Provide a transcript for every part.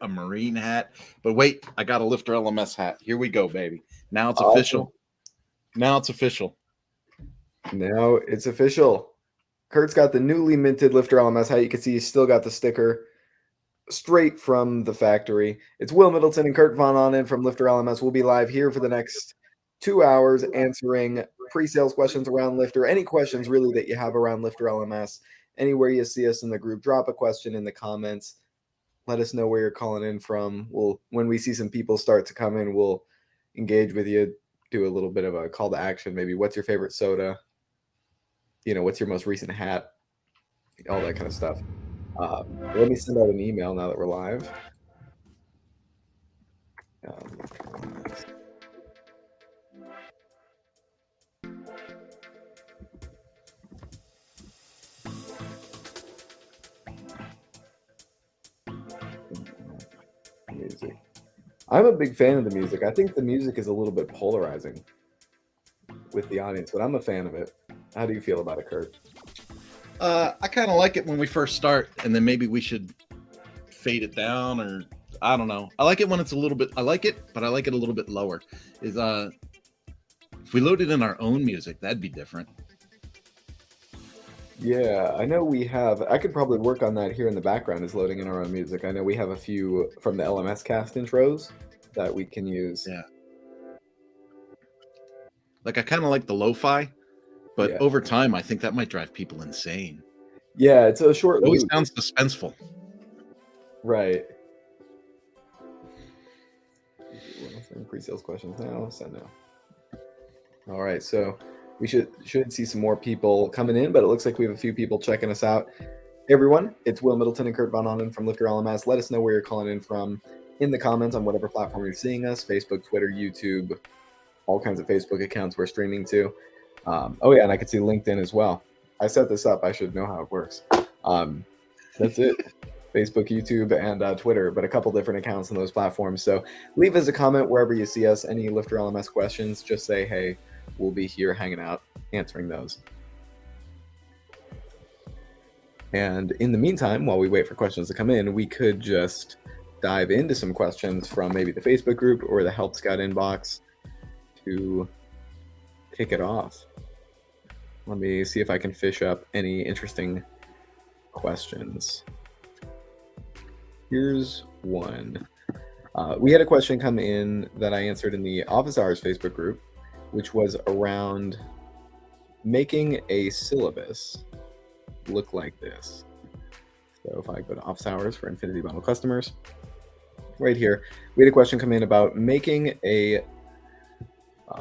a Marine hat. But wait, I got a Lifter LMS hat. Here we go, baby. Now it's Awesome. official. Now it's official. Now it's official. Kurt's got the newly minted Lifter LMS hat. You can see he's still got the sticker straight from the factory. It's Will Middleton and Kurt Von Ahnen from Lifter LMS. We'll be live here for the next 2 hours answering pre-sales questions around Lifter. Any questions really that you have around Lifter LMS. Anywhere you see us in the group, drop a question in the comments. Let us know where you're calling in from. When we see some people start to come in, we'll engage with you, do a little bit of a call to action. Maybe what's your favorite soda? What's your most recent hat? All that kind of stuff. Let me send out an email now that we're live. Music. I'm a big fan of the music. I think the music is a little bit polarizing with the audience, but I'm a fan of it. How do you feel about it, Kurt? I kind of like it when we first start, and then maybe we should fade it down, or I don't know. I like it when it's a little bit. I like it, but I like it a little bit lower. If we loaded in our own music, that'd be different. Yeah, I know we have. I could probably work on that here in the background, is loading in our own music. I know we have a few from the LMS cast intros that we can use. Yeah. Like I kind of like the lo-fi. But over time, I think that might drive people insane. Yeah, it's a short. It always sounds suspenseful. Right. Pre-sales questions now. Send now. All right, so we should see some more people coming in, but it looks like we have a few people checking us out. Hey everyone, it's Will Middleton and Kurt Von Ahnen from LifterLMS. Let us know where you're calling in from in the comments on whatever platform you're seeing us: Facebook, Twitter, YouTube, all kinds of Facebook accounts we're streaming to. Oh yeah, and I can see LinkedIn as well. I set this up. I should know how it works. That's it. Facebook, YouTube, and Twitter, but a couple different accounts on those platforms. So leave us a comment wherever you see us. Any Lifter LMS questions, just say, hey, we'll be here hanging out, answering those. And in the meantime, while we wait for questions to come in, we could just dive into some questions from maybe the Facebook group or the Help Scout inbox to kick it off. Let me see if I can fish up any interesting questions. Here's one. We had a question come in that I answered in the Office Hours Facebook group, which was around making a syllabus look like this. So if I go to Office Hours for Infinity Bundle customers, right here, we had a question come in about making a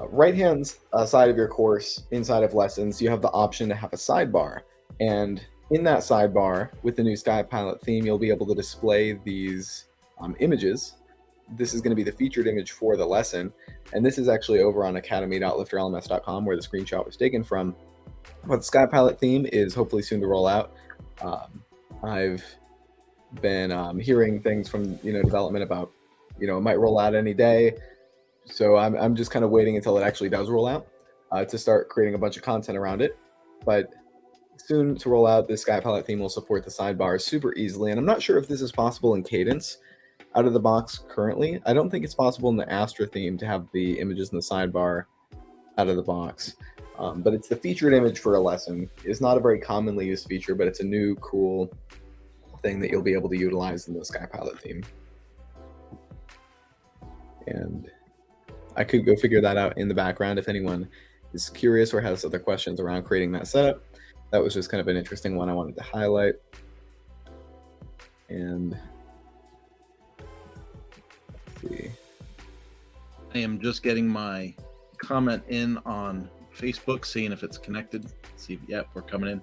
right-hand side of your course, inside of lessons, you have the option to have a sidebar. And in that sidebar, with the new Sky Pilot theme, you'll be able to display these images. This is going to be the featured image for the lesson. And this is actually over on academy.lifterlms.com where the screenshot was taken from. But the Sky Pilot theme is hopefully soon to roll out. I've been hearing things from development about it might roll out any day. So I'm just kind of waiting until it actually does roll out to start creating a bunch of content around it. But soon to roll out, this Sky Pilot theme will support the sidebar super easily. And I'm not sure if this is possible in Cadence out of the box currently. I don't think it's possible in the Astra theme to have the images in the sidebar out of the box. But it's the featured image for a lesson. It's not a very commonly used feature, but it's a new cool thing that you'll be able to utilize in the Sky Pilot theme. And I could go figure that out in the background if anyone is curious or has other questions around creating that setup. That was just kind of an interesting one I wanted to highlight. And let's see. I am just getting my comment in on Facebook, seeing if it's connected. See, yep, we're coming in.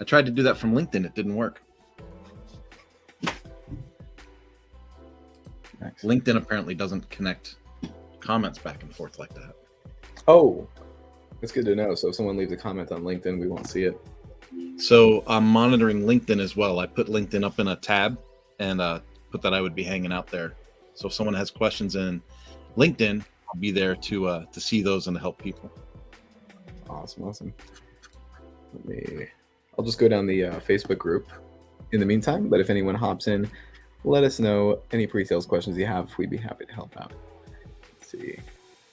I tried to do that from LinkedIn. It didn't work. Nice. LinkedIn apparently doesn't connect comments back and forth like that. Oh, that's good to know. So if someone leaves a comment on LinkedIn, we won't see it. So I'm monitoring LinkedIn as well. I put LinkedIn up in a tab and put that I would be hanging out there. So if someone has questions in LinkedIn, I'll be there to see those and to help people. Awesome. I'll just go down the Facebook group in the meantime. But if anyone hops in let us know any pre-sales questions you have. We'd be happy to help out. Let's see.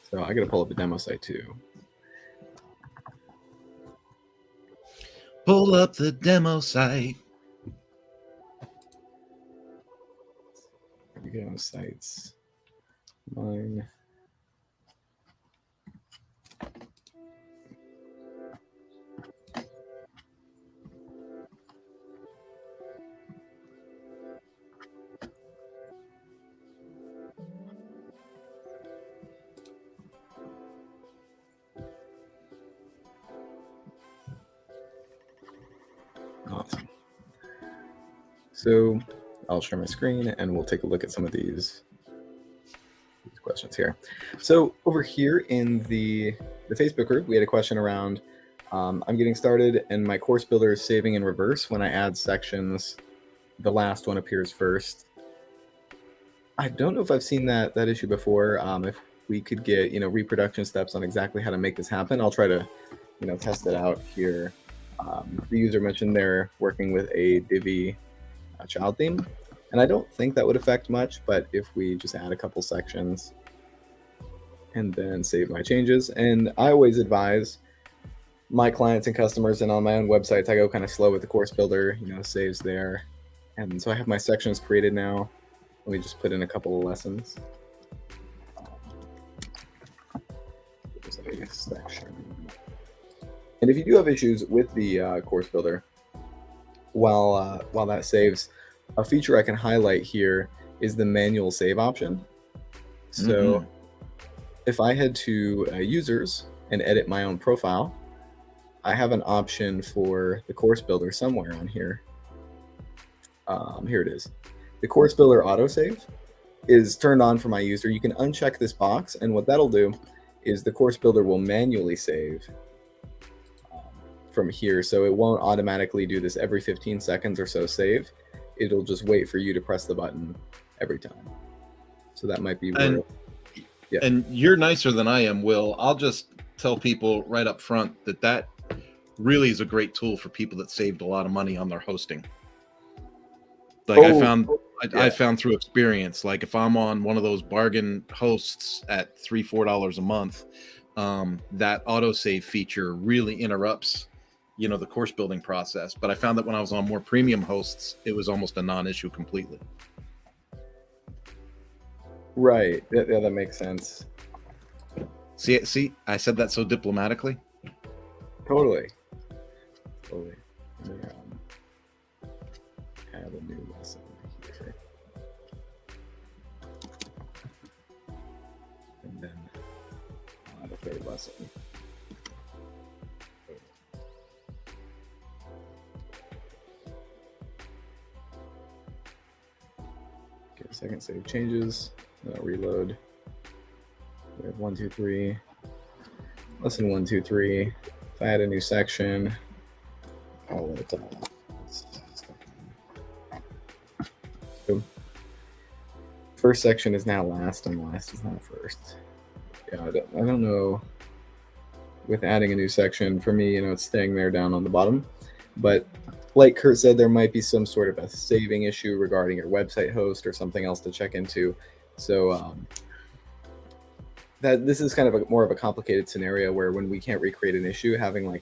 So I got to pull up the demo site too. Pull up the demo site. There we go. Sites. Mine. Awesome. So I'll share my screen and we'll take a look at some of these questions here. So over here in the Facebook group, we had a question around, I'm getting started and my course builder is saving in reverse. When I add sections, the last one appears first. I don't know if I've seen that issue before. If we could get, reproduction steps on exactly how to make this happen, I'll try to, test it out here. The user mentioned they're working with a Divi child theme, and I don't think that would affect much, but if we just add a couple sections and then save my changes, and I always advise my clients and customers, and on my own websites, I go kind of slow with the course builder, saves there. And so I have my sections created now. Let me just put in a couple of lessons. There's a section. And if you do have issues with the course builder, while that saves, a feature I can highlight here is the manual save option. So if I head to users and edit my own profile, I have an option for the course builder somewhere on here. Here it is. The course builder autosave is turned on for my user. You can uncheck this box, and what that'll do is the course builder will manually save from here. So it won't automatically do this every 15 seconds or so save. It'll just wait for you to press the button every time. So that might be where, And you're nicer than I am, Will. I'll just tell people right up front that really is a great tool for people that saved a lot of money on their hosting. Like I found through experience, like if I'm on one of those bargain hosts at $3-4 a month, that autosave feature really interrupts, the course building process. But I found that when I was on more premium hosts, it was almost a non-issue completely. Right. Yeah, that makes sense. See, I said that so diplomatically. Totally. Add a new lesson here. And then I'll add a third lesson. Give a second, save changes. Reload. We have 1, 2, 3. Lesson 1, 2, 3. If I add a new section, I'll let it so first section is now last, and last is now first. Yeah, I don't know. With adding a new section, for me, it's staying there down on the bottom. But like Kurt said, there might be some sort of a saving issue regarding your website host or something else to check into. So that this is kind of more of a complicated scenario where when we can't recreate an issue, having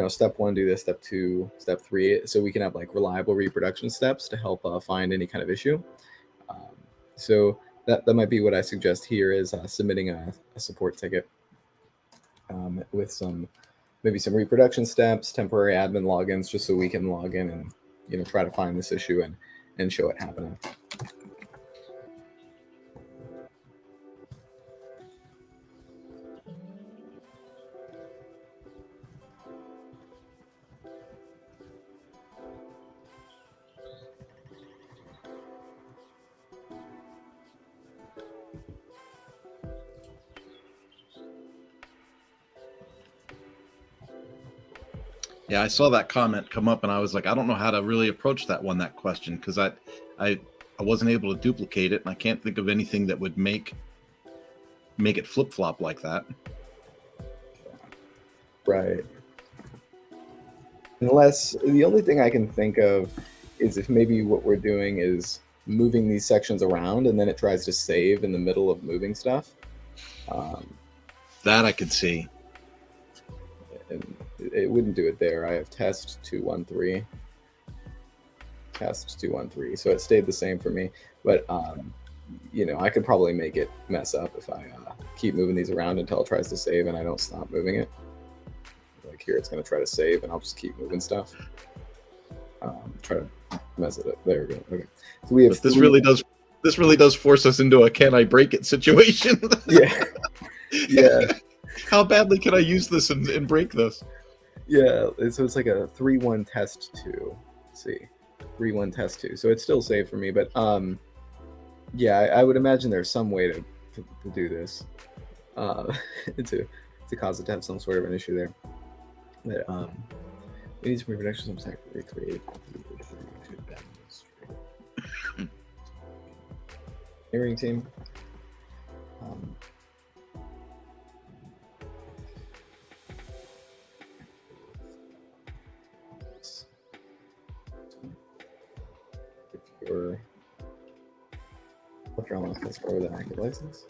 step 1, do this, step 2, step 3, so we can have reliable reproduction steps to help find any kind of issue. So that might be what I suggest here is submitting a support ticket with maybe some reproduction steps, temporary admin logins, just so we can log in and try to find this issue and show it happening. Yeah, I saw that comment come up, and I was like, I don't know how to really approach that question, because I wasn't able to duplicate it, and I can't think of anything that would make it flip-flop like that. Right. Unless the only thing I can think of is if maybe what we're doing is moving these sections around, and then it tries to save in the middle of moving stuff. That I could see. And it wouldn't do it there. I have test 213. Test 213. So it stayed the same for me. But, I could probably make it mess up if I keep moving these around until it tries to save and I don't stop moving it. Like here, it's going to try to save and I'll just keep moving stuff. Try to mess it up. There we go. Okay. So we have this really does force us into a can I break it situation. Yeah. Yeah. How badly can I use this and break this? Yeah, so it's like a 3-1 test 2. Let's see. 3-1 test 2. So it's still saved for me, but yeah, I would imagine there's some way to do this. to cause it to have some sort of an issue there. But we need to move an extra some recreate. Hearing team. If you're LifterLMS has score with an active license.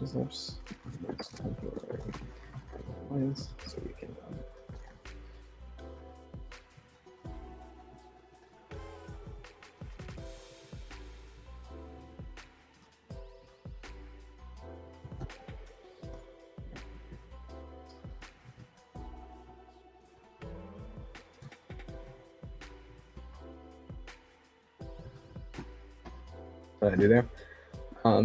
Steps. So we can what I do there.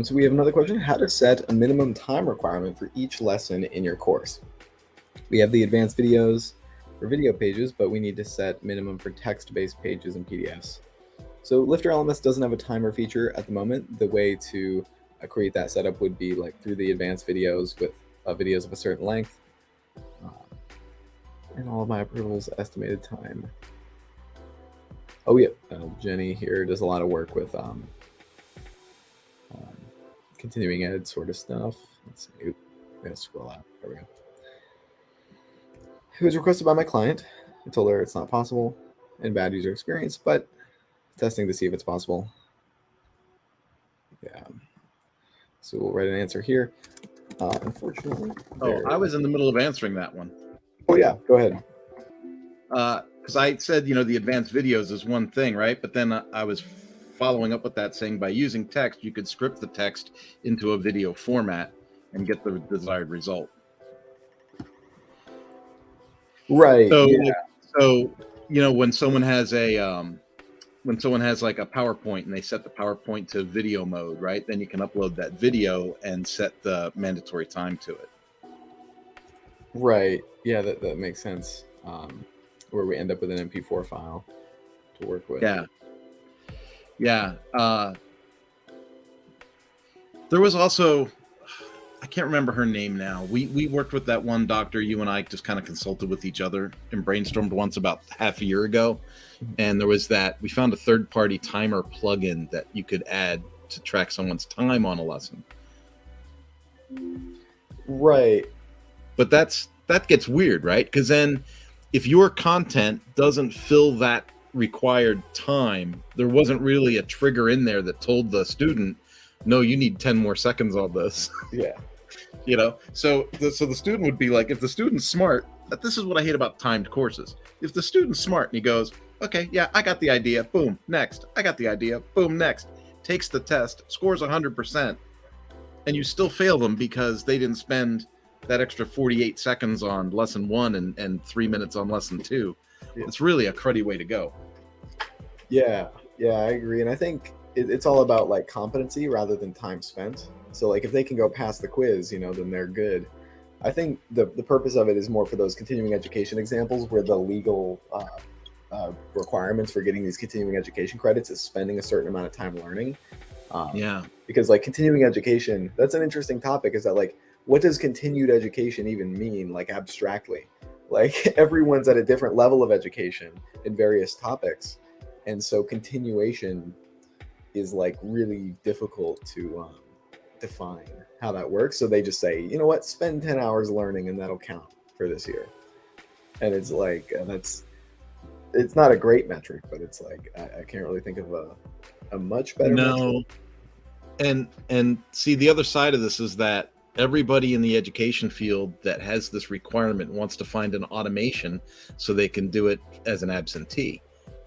So we have another question: how to set a minimum time requirement for each lesson in your course. We have the advanced videos for video pages, but we need to set minimum for text-based pages and PDFs. So LifterLMS doesn't have a timer feature at the moment. The way to create that setup would be like through the advanced videos with videos of a certain length. And all of my approvals, estimated time. Oh yeah, Jenny here does a lot of work with continuing ed sort of stuff. Let's see. I'm gonna scroll out. There we go. It was requested by my client. I told her it's not possible and bad user experience, but testing to see if it's possible. Yeah. So we'll write an answer here. Unfortunately. I was in the middle of answering that one. Oh yeah, go ahead. Because I said, the advanced videos is one thing, right? But then I was following up with that saying by using text, you could script the text into a video format and get the desired result. Right. So, yeah. So when someone has like a PowerPoint and they set the PowerPoint to video mode, right? Then you can upload that video and set the mandatory time to it. Right. Yeah, that makes sense. Where we end up with an MP4 file to work with. Yeah. Yeah. There was also, I can't remember her name now. We worked with that one doctor. You and I just kind of consulted with each other and brainstormed once about half a year ago. And there was we found a third-party timer plugin that you could add to track someone's time on a lesson. Right. But that gets weird, right? Because then if your content doesn't fill that required time, there wasn't really a trigger in there that told the student, no, you need 10 more seconds on this. Yeah. So the student would be like, if the student's smart, this is what I hate about timed courses. If the student's smart and he goes, okay, yeah, I got the idea, boom, next. I got the idea, boom, next. Takes the test, scores 100%, and you still fail them because they didn't spend that extra 48 seconds on lesson 1 and 3 minutes on lesson 2. Yeah. It's really a cruddy way to go. Yeah, I agree. And I think it's all about like competency rather than time spent. So like if they can go past the quiz, then they're good. I think the purpose of it is more for those continuing education examples where the legal requirements for getting these continuing education credits is spending a certain amount of time learning. Yeah. Because like continuing education, that's an interesting topic, is that like what does continued education even mean, like abstractly? Like everyone's at a different level of education in various topics, and so continuation is like really difficult to define how that works. So they just say, you know what, spend 10 hours learning and that'll count for this year. And it's like it's not a great metric, but it's like I can't really think of a much better metric. And see, the other side of this is that everybody in the education field that has this requirement wants to find an automation so they can do it as an absentee,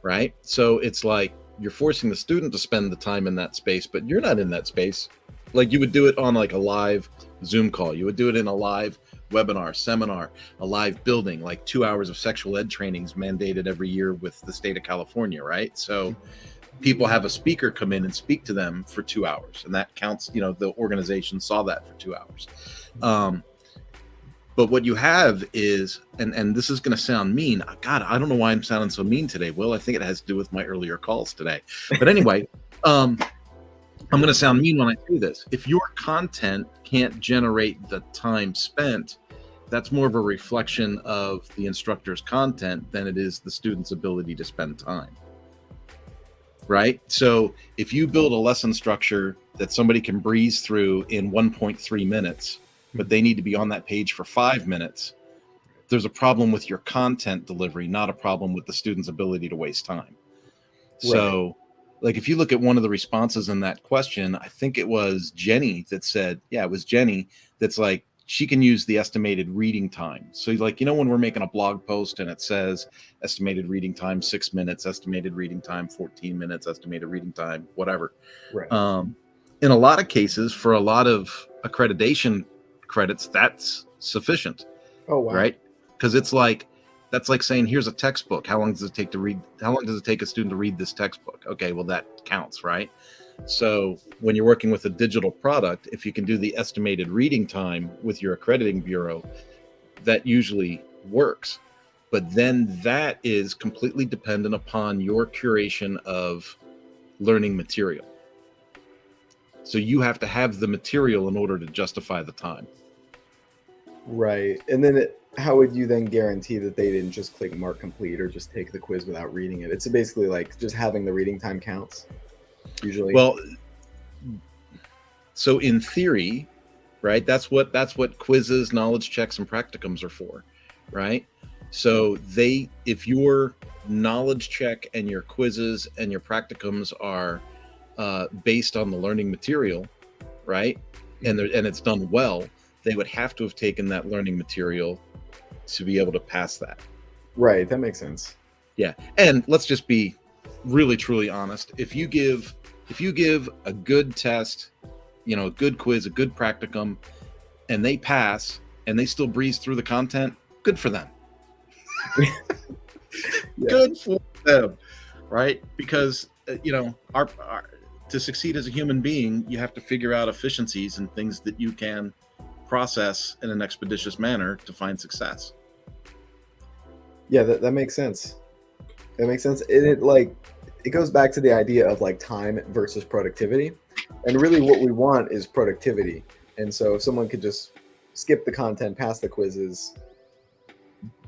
right? So it's like you're forcing the student to spend the time in that space, but you're not in that space. Like you would do it on like a live Zoom call. You would do it in a live webinar, seminar, a live building, like 2 hours of sexual ed trainings mandated every year with the state of California, right? So people have a speaker come in and speak to them for 2 hours, and that counts. You know, the organization saw that for 2 hours. But what you have is, and this is going to sound mean. God, I don't know why I'm sounding so mean today, Will. I think it has to do with my earlier calls today. But anyway, I'm going to sound mean when I say this. If your content can't generate the time spent, that's more of a reflection of the instructor's content than it is the student's ability to spend time. Right? So if you build a lesson structure that somebody can breeze through in 1.3 minutes, but they need to be on that page for 5 minutes, there's a problem with your content delivery, not a problem with the student's ability to waste time. Right. So like if you look at one of the responses in that question, I think it was Jenny that said, yeah, it was Jenny that's like, she can use the estimated reading time. So like, you know, when we're making a blog post and it says estimated reading time 6 minutes, estimated reading time 14 minutes, estimated reading time, whatever. Right. In a lot of cases, for a lot of accreditation credits, that's sufficient. Oh, wow. Right? Because it's like, that's like saying, here's a textbook. How long does it take to read? How long does it take a student to read this textbook? Okay, well, that counts, right? So when you're working with a digital product, if you can do the estimated reading time with your accrediting bureau, that usually works. But then that is completely dependent upon your curation of learning material. So you have to have the material in order to justify the time. Right. And then how would you then guarantee that they didn't just click mark complete or just take the quiz without reading it? It's basically like just having the reading time counts usually. Well, so in theory, right, that's what quizzes, knowledge checks, and practicums are for, right? So if your knowledge check and your quizzes and your practicums are based on the learning material, right, and it's done well, they would have to have taken that learning material to be able to pass that. Right, that makes sense. Yeah, and let's just be really truly honest. If you give a good test, you know, a good quiz, a good practicum, and they pass and they still breeze through the content, good for them. Yeah. Good for them, right? Because you know, our to succeed as a human being, you have to figure out efficiencies and things that you can process in an expeditious manner to find success. Yeah, that makes sense. That makes sense. And it goes back to the idea of like time versus productivity. And really what we want is productivity. And so if someone could just skip the content, pass the quizzes,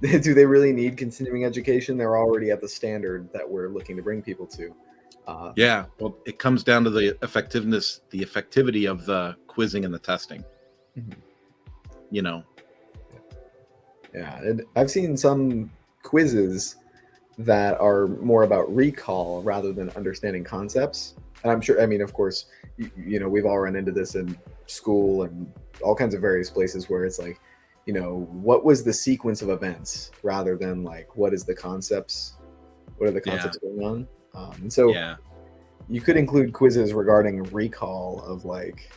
do they really need continuing education? They're already at the standard that we're looking to bring people to. Yeah, well, it comes down to the effectivity of the quizzing and the testing. Mm-hmm. You know. Yeah, and I've seen some quizzes that are more about recall rather than understanding concepts. And I'm sure, I mean, of course, you know, we've all run into this in school and all kinds of various places where it's like, you know, what was the sequence of events rather than like, what are the concepts going on? And so you could include quizzes regarding recall of like,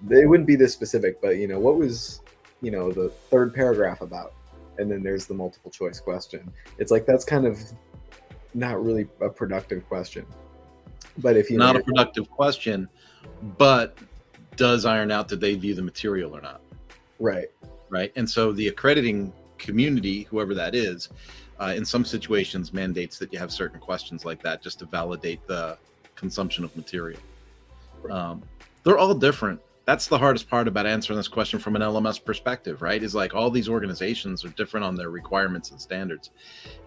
they wouldn't be this specific, but, you know, what was, you know, the third paragraph about? And then there's the multiple choice question. It's like, that's kind of not really a productive question. But if you not a productive question, but does iron out did they view the material or not? Right. Right. And so the accrediting community, whoever that is, in some situations mandates that you have certain questions like that just to validate the consumption of material. Right. They're all different. That's the hardest part about answering this question from an LMS perspective, right? Is like all these organizations are different on their requirements and standards.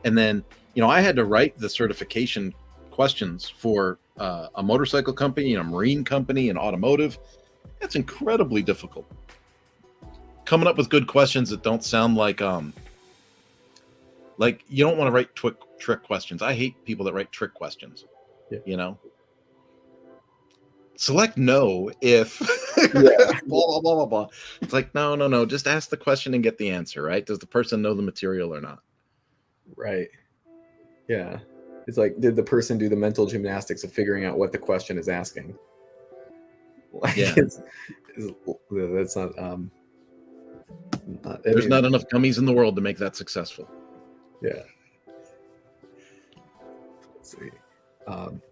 And then, I had to write the certification questions for a motorcycle company, a marine company, an automotive. That's incredibly difficult. Coming up with good questions that don't sound like you don't want to write trick questions. I hate people that write trick questions. Yeah. Select no if Yeah. blah blah blah blah blah. It's like no. Just ask the question and get the answer, right? Does the person know the material or not? Right. Yeah. It's like, did the person do the mental gymnastics of figuring out what the question is asking? Like, Yeah. that's not. There's not enough gummies in the world to make that successful. Yeah. Let's see.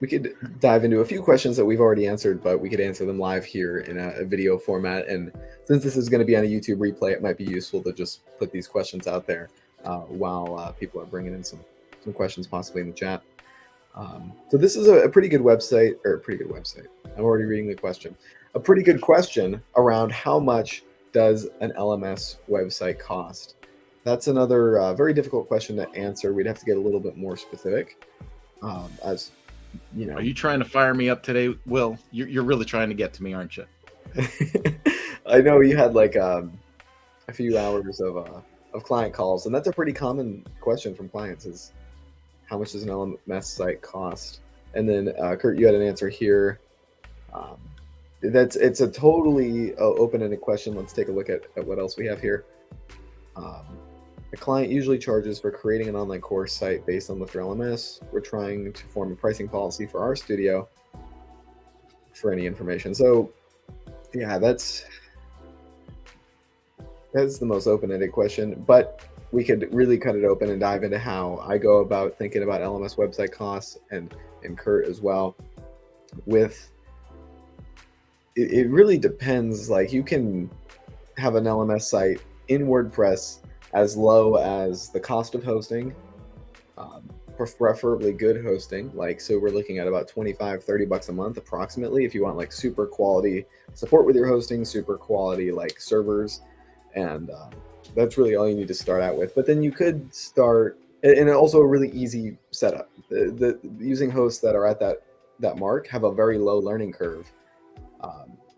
We could dive into a few questions that we've already answered, but we could answer them live here in a video format. And since this is going to be on a YouTube replay, it might be useful to just put these questions out there while people are bringing in some questions possibly in the chat. So this is a pretty good website, or a pretty good website. I'm already reading the question. A pretty good question around how much does an LMS website cost? That's another very difficult question to answer. We'd have to get a little bit more specific. As you know, are you trying to fire me up today, Will? You're really trying to get to me, aren't you? I know you had like a few hours of client calls, and that's a pretty common question from clients: is how much does an LMS site cost? And then Kurt, you had an answer here. It's a totally open-ended question. Let's take a look at what else we have here. The client usually charges for creating an online course site based on LifterLMS. We're trying to form a pricing policy for our studio for any information. So yeah, that's the most open-ended question, but we could really cut it open and dive into how I go about thinking about LMS website costs, and Kurt as well. It really depends. Like, you can have an LMS site in WordPress as low as the cost of hosting, preferably good hosting. Like, so we're looking at about $25-30 a month approximately if you want like super quality support with your hosting, super quality like servers, and that's really all you need to start out with. But then you could start, and also a really easy setup. The using hosts that are at that mark have a very low learning curve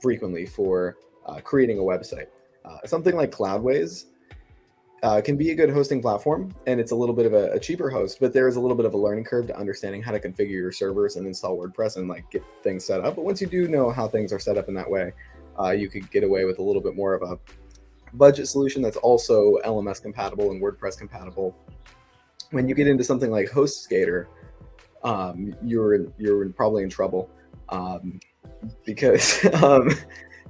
frequently for creating a website. Something like Cloudways can be a good hosting platform, and it's a little bit of a cheaper host, but there is a little bit of a learning curve to understanding how to configure your servers and install WordPress and like get things set up. But once you do know how things are set up in that way, you could get away with a little bit more of a budget solution that's also LMS compatible and WordPress compatible. When you get into something like HostGator, you're probably in trouble because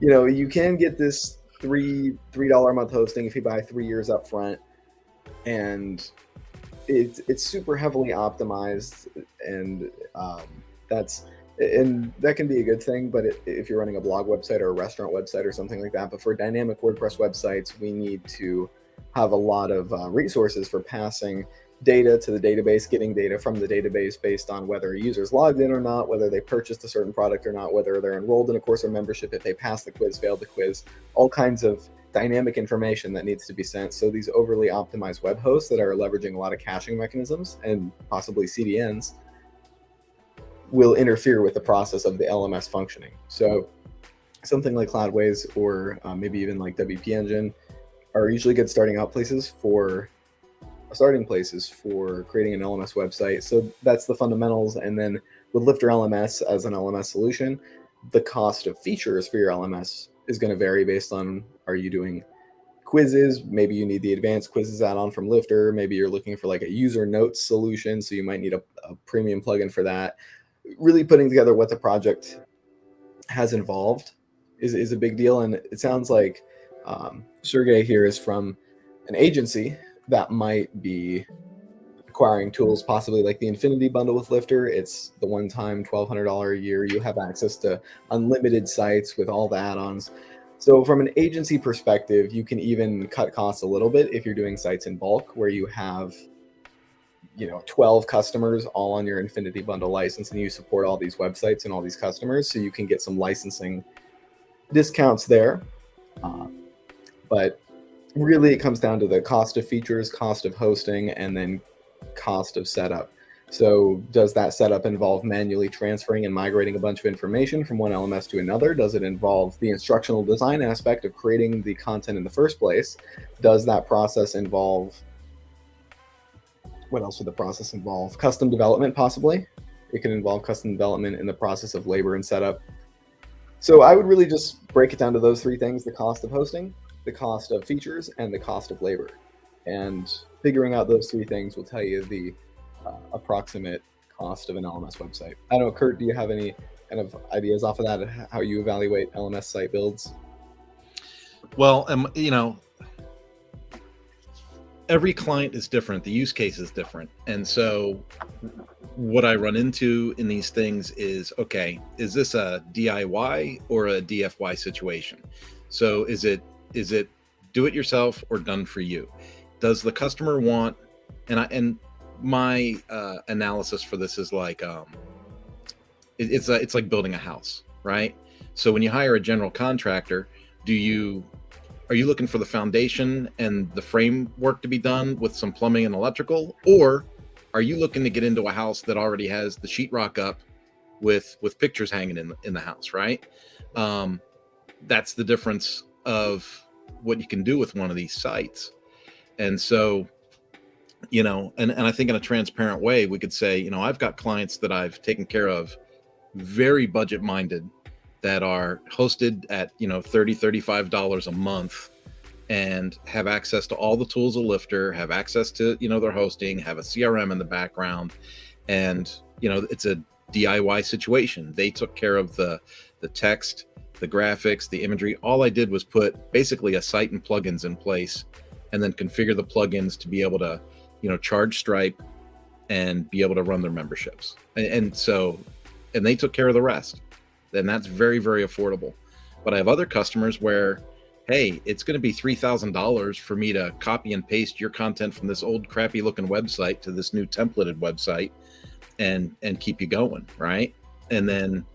you can get this $3 a month hosting if you buy 3 years up front, and it's super heavily optimized, and that can be a good thing. But if you're running a blog website or a restaurant website or something like that, but for dynamic WordPress websites, we need to have a lot of resources for passing data to the database, getting data from the database based on whether a user's logged in or not, whether they purchased a certain product or not, whether they're enrolled in a course or membership, if they passed the quiz, failed the quiz, all kinds of dynamic information that needs to be sent. So these overly optimized web hosts that are leveraging a lot of caching mechanisms and possibly CDNs will interfere with the process of the LMS functioning. So something like Cloudways or maybe even like WP Engine are usually good starting places for creating an LMS website. So that's the fundamentals. And then with LifterLMS as an LMS solution, the cost of features for your LMS is going to vary based on, are you doing quizzes? Maybe you need the advanced quizzes add-on from Lifter. Maybe you're looking for like a user notes solution, so you might need a premium plugin for that. Really putting together what the project has involved is a big deal. And it sounds like Sergey here is from an agency that might be acquiring tools, possibly like the Infinity Bundle with Lifter. It's the one-time $1,200 a year. You have access to unlimited sites with all the add-ons. So from an agency perspective, you can even cut costs a little bit if you're doing sites in bulk, where you have 12 customers all on your Infinity Bundle license, and you support all these websites and all these customers, so you can get some licensing discounts there, but really it comes down to the cost of features, cost of hosting, and then cost of setup. So does that setup involve manually transferring and migrating a bunch of information from one LMS to another? Does it involve the instructional design aspect of creating the content in the first place? Does that process involve, what else would the process involve? Custom development, possibly. It can involve custom development in the process of labor and setup. So I would really just break it down to those three things: the cost of hosting, the cost of features, and the cost of labor. And figuring out those three things will tell you the approximate cost of an LMS website. I don't know, Kurt, do you have any kind of ideas off of that, how you evaluate LMS site builds? Well, every client is different. The use case is different. And so what I run into in these things is, okay, is this a DIY or a DFY situation? So is it do it yourself or done for you? Does the customer want, and my analysis for this is like, it's like building a house, right? So when you hire a general contractor, are you looking for the foundation and the framework to be done with some plumbing and electrical, or are you looking to get into a house that already has the sheetrock up with pictures hanging in the house, right? That's the difference of what you can do with one of these sites. And so, and I think in a transparent way, we could say, I've got clients that I've taken care of, very budget minded, that are hosted at, $30, $35 a month, and have access to all the tools of Lifter, have access to, their hosting, have a CRM in the background. And, it's a DIY situation. They took care of the text, the graphics, the imagery. All I did was put basically a site and plugins in place, and then configure the plugins to be able to, charge Stripe and be able to run their memberships. And they took care of the rest. Then that's very, very affordable. But I have other customers where, hey, it's going to be $3,000 for me to copy and paste your content from this old crappy looking website to this new templated website and keep you going, right? And then,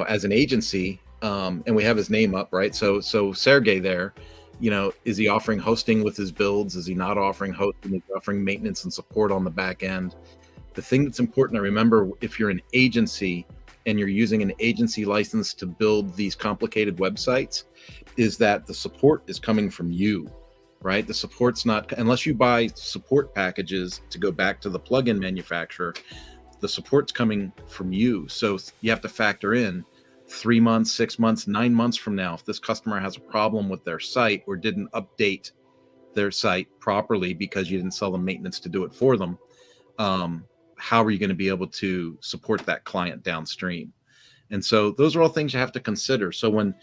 as an agency, and we have his name up, right? So Sergey there, is he offering hosting with his builds? Is he not offering hosting? Is he offering maintenance and support on the back end? The thing that's important to remember, if you're an agency and you're using an agency license to build these complicated websites, is that the support is coming from you, right? The support's not, unless you buy support packages to go back to the plugin manufacturer, the support's coming from you. So you have to factor in 3 months, 6 months, 9 months from now, if this customer has a problem with their site or didn't update their site properly because you didn't sell them maintenance to do it for them, how are you going to be able to support that client downstream? And so those are all things you have to consider. So when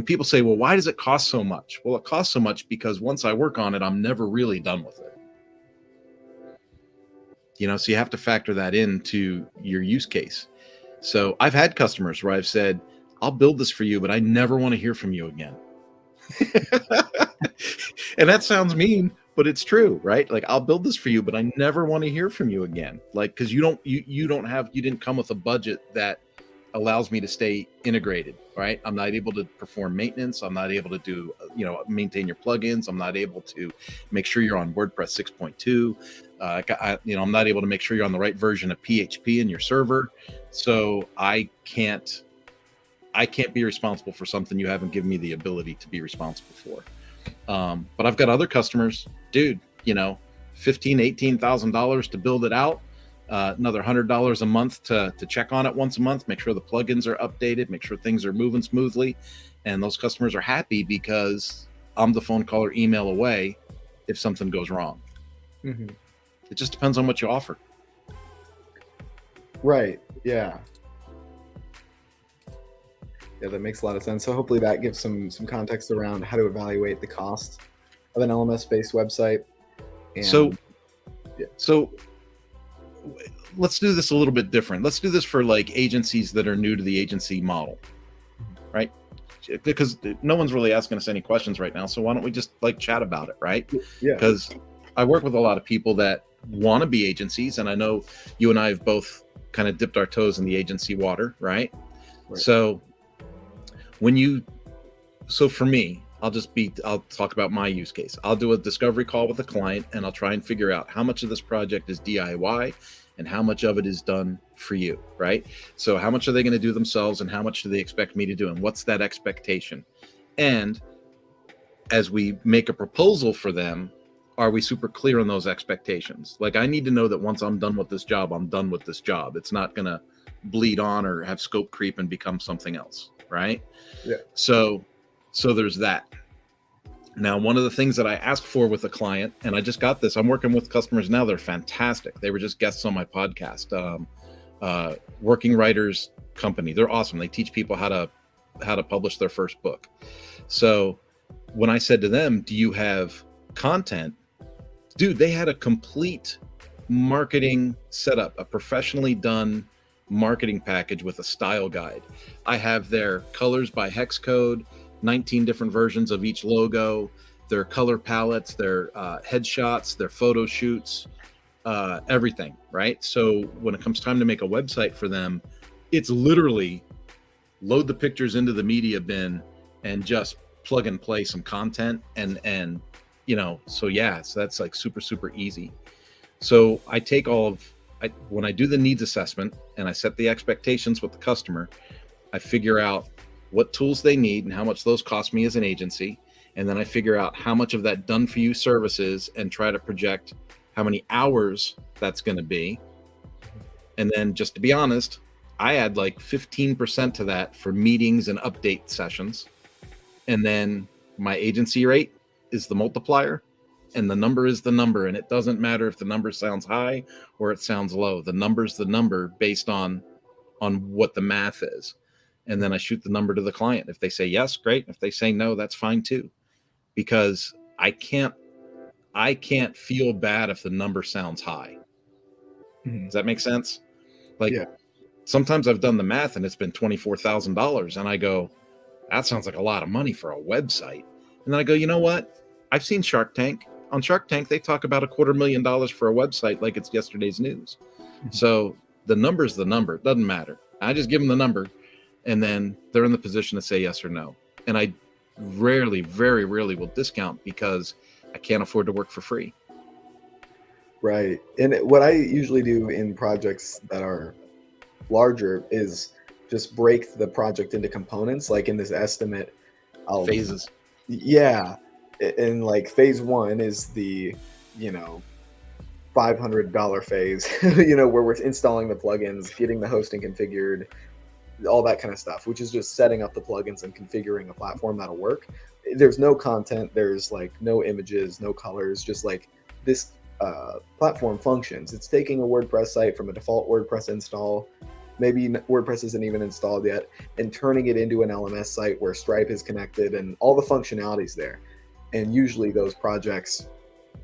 people say, well, why does it cost so much? Well, it costs so much because once I work on it, I'm never really done with it. So you have to factor that into your use case. So I've had customers where I've said, I'll build this for you, but I never want to hear from you again. And that sounds mean, but it's true, right? Like, I'll build this for you, but I never want to hear from you again. Like, because you didn't come with a budget that allows me to stay integrated, right? I'm not able to perform maintenance. I'm not able to do, maintain your plugins. I'm not able to make sure you're on WordPress 6.2. I'm not able to make sure you're on the right version of PHP in your server. So I can't be responsible for something you haven't given me the ability to be responsible for. But I've got other customers, dude, $15,000, $18,000 to build it out. Another $100 a month to check on it once a month, make sure the plugins are updated, make sure things are moving smoothly. And those customers are happy because I'm the phone call or email away if something goes wrong. Mm-hmm. It just depends on what you offer. Right. Yeah. Yeah, that makes a lot of sense. So hopefully that gives some context around how to evaluate the cost of an LMS-based website. And, so let's do this a little bit different. Let's do this for like agencies that are new to the agency model, right? Because no one's really asking us any questions right now. So why don't we just like chat about it, right? Yeah. Because I work with a lot of people that want to be agencies, and I know you and I have both kind of dipped our toes in the agency water, right? So when you so for me, I'll talk about my use case. I'll do a discovery call with a client and I'll try and figure out how much of this project is DIY and how much of it is done for you, right? So how much are they going to do themselves and how much do they expect me to do and what's that expectation? And as we make a proposal for them, are we super clear on those expectations? Like, I need to know that once I'm done with this job, I'm done with this job. It's not going to bleed on or have scope creep and become something else, right? Yeah. So there's that. Now, one of the things that I asked for with a client, and I just got this, I'm working with customers now. They're fantastic. They were just guests on my podcast. Working Writers Company. They're awesome. They teach people how to publish their first book. So when I said to them, do you have content? Dude, they had a complete marketing setup, a professionally done marketing package with a style guide. I have their colors by hex code, 19 different versions of each logo, their color palettes, their headshots, their photo shoots, everything, right? So when it comes time to make a website for them, it's literally load the pictures into the media bin and just plug and play some content and so that's like super easy. So I take when I do the needs assessment and I set the expectations with the customer, I figure out what tools they need and how much those cost me as an agency. And then I figure out how much of that done for you services and try to project how many hours that's going to be. And then, just to be honest, I add like 15% to that for meetings and update sessions. And then my agency rate is the multiplier, and the number is the number. And it doesn't matter if the number sounds high or it sounds low. The number's the number based on what the math is. And then I shoot the number to the client. If they say yes, great. If they say no, that's fine too. Because I can't feel bad if the number sounds high. Mm-hmm. Does that make sense? Like, sometimes I've done the math and it's been $24,000 and I go, that sounds like a lot of money for a website. And then I go, you know what? I've seen Shark Tank. On Shark Tank, they talk about $250,000 for a website like it's yesterday's news. Mm-hmm. So the number's the number. It doesn't matter. I just give them the number and then they're in the position to say yes or no. And I very rarely will discount because I can't afford to work for free. Right. And what I usually do in projects that are larger is just break the project into components. Like in this estimate, Phases. Yeah. And like phase one is the, $500 phase, where we're installing the plugins, getting the hosting configured, all that kind of stuff, which is just setting up the plugins and configuring a platform that'll work. There's no content. There's like no images, no colors, just like this platform functions. It's taking a WordPress site from a default WordPress install, maybe WordPress isn't even installed yet, and turning it into an LMS site where Stripe is connected and all the functionalities there. And usually those projects,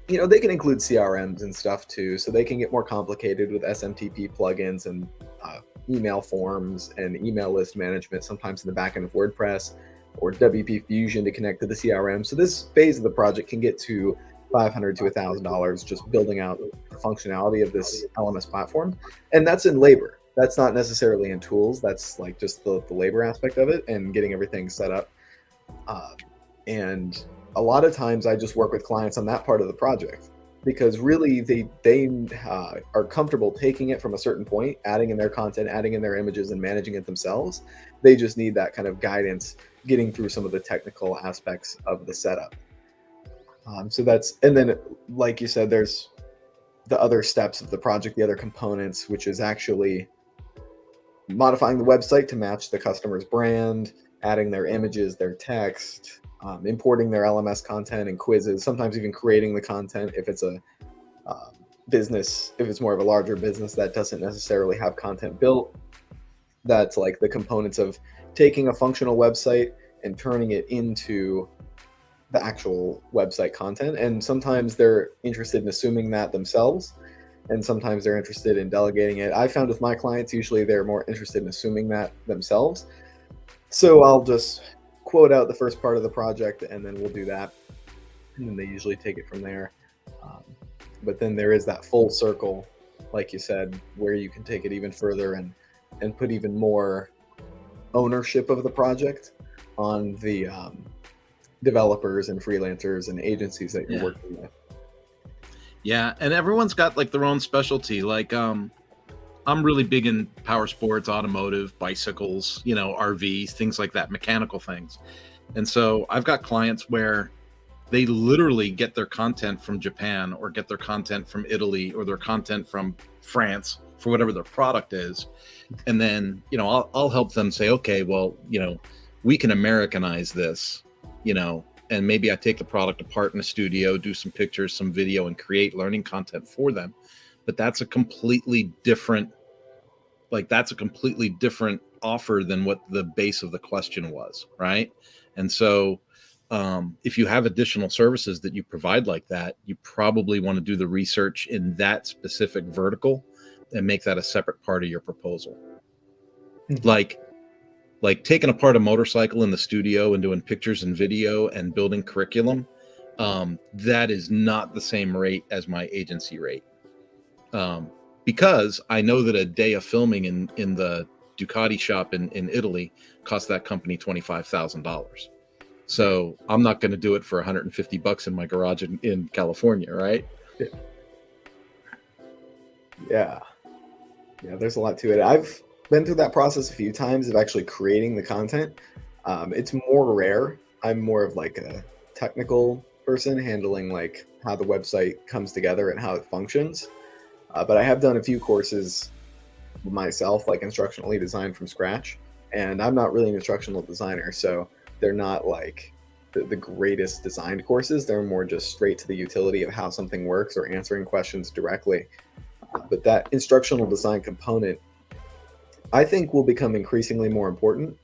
they can include CRMs and stuff too, so they can get more complicated with SMTP plugins and email forms and email list management, sometimes in the back end of WordPress or WP Fusion to connect to the CRM. So this phase of the project can get to $500 to $1,000 just building out the functionality of this LMS platform. And that's in labor. That's not necessarily in tools. That's like just the labor aspect of it and getting everything set up. And a lot of times I just work with clients on that part of the project because really they are comfortable taking it from a certain point, adding in their content, adding in their images and managing it themselves. They just need that kind of guidance getting through some of the technical aspects of the setup. So and then like you said, there's the other steps of the project, the other components, which is actually modifying the website to match the customer's brand, adding their images, their text, importing their LMS content and quizzes, sometimes even creating the content if it's a business, if it's more of a larger business that doesn't necessarily have content built. That's like the components of taking a functional website and turning it into the actual website content. And sometimes they're interested in assuming that themselves, and sometimes they're interested in delegating it. I found with my clients, usually they're more interested in assuming that themselves. So I'll just quote out the first part of the project and then we'll do that. And then they usually take it from there. But then there is that full circle, like you said, where you can take it even further and put even more ownership of the project. on the developers and freelancers and agencies that you're Yeah. working with. Yeah, and everyone's got like their own specialty. Like I'm really big in power sports, automotive, bicycles, RVs, things like that, mechanical things. And so I've got clients where they literally get their content from Japan or get their content from Italy or their content from France for whatever their product is. And then, I'll help them say, okay, well, we can Americanize this, and maybe I take the product apart in a studio, do some pictures, some video, and create learning content for them. But that's a completely different offer than what the base of the question was, right? And so if you have additional services that you provide like that, you probably want to do the research in that specific vertical and make that a separate part of your proposal. Like taking apart a motorcycle in the studio and doing pictures and video and building curriculum, that is not the same rate as my agency rate. Because I know that a day of filming in the Ducati shop in Italy cost that company $25,000. So I'm not going to do it for $150 in my garage in California, right? Yeah, there's a lot to it. I've been through that process a few times of actually creating the content. It's more rare. I'm more of like a technical person handling like how the website comes together and how it functions. But I have done a few courses myself, like instructionally designed from scratch. And I'm not really an instructional designer, so they're not like the greatest designed courses. They're more just straight to the utility of how something works or answering questions directly. But that instructional design component, I think, will become increasingly more important.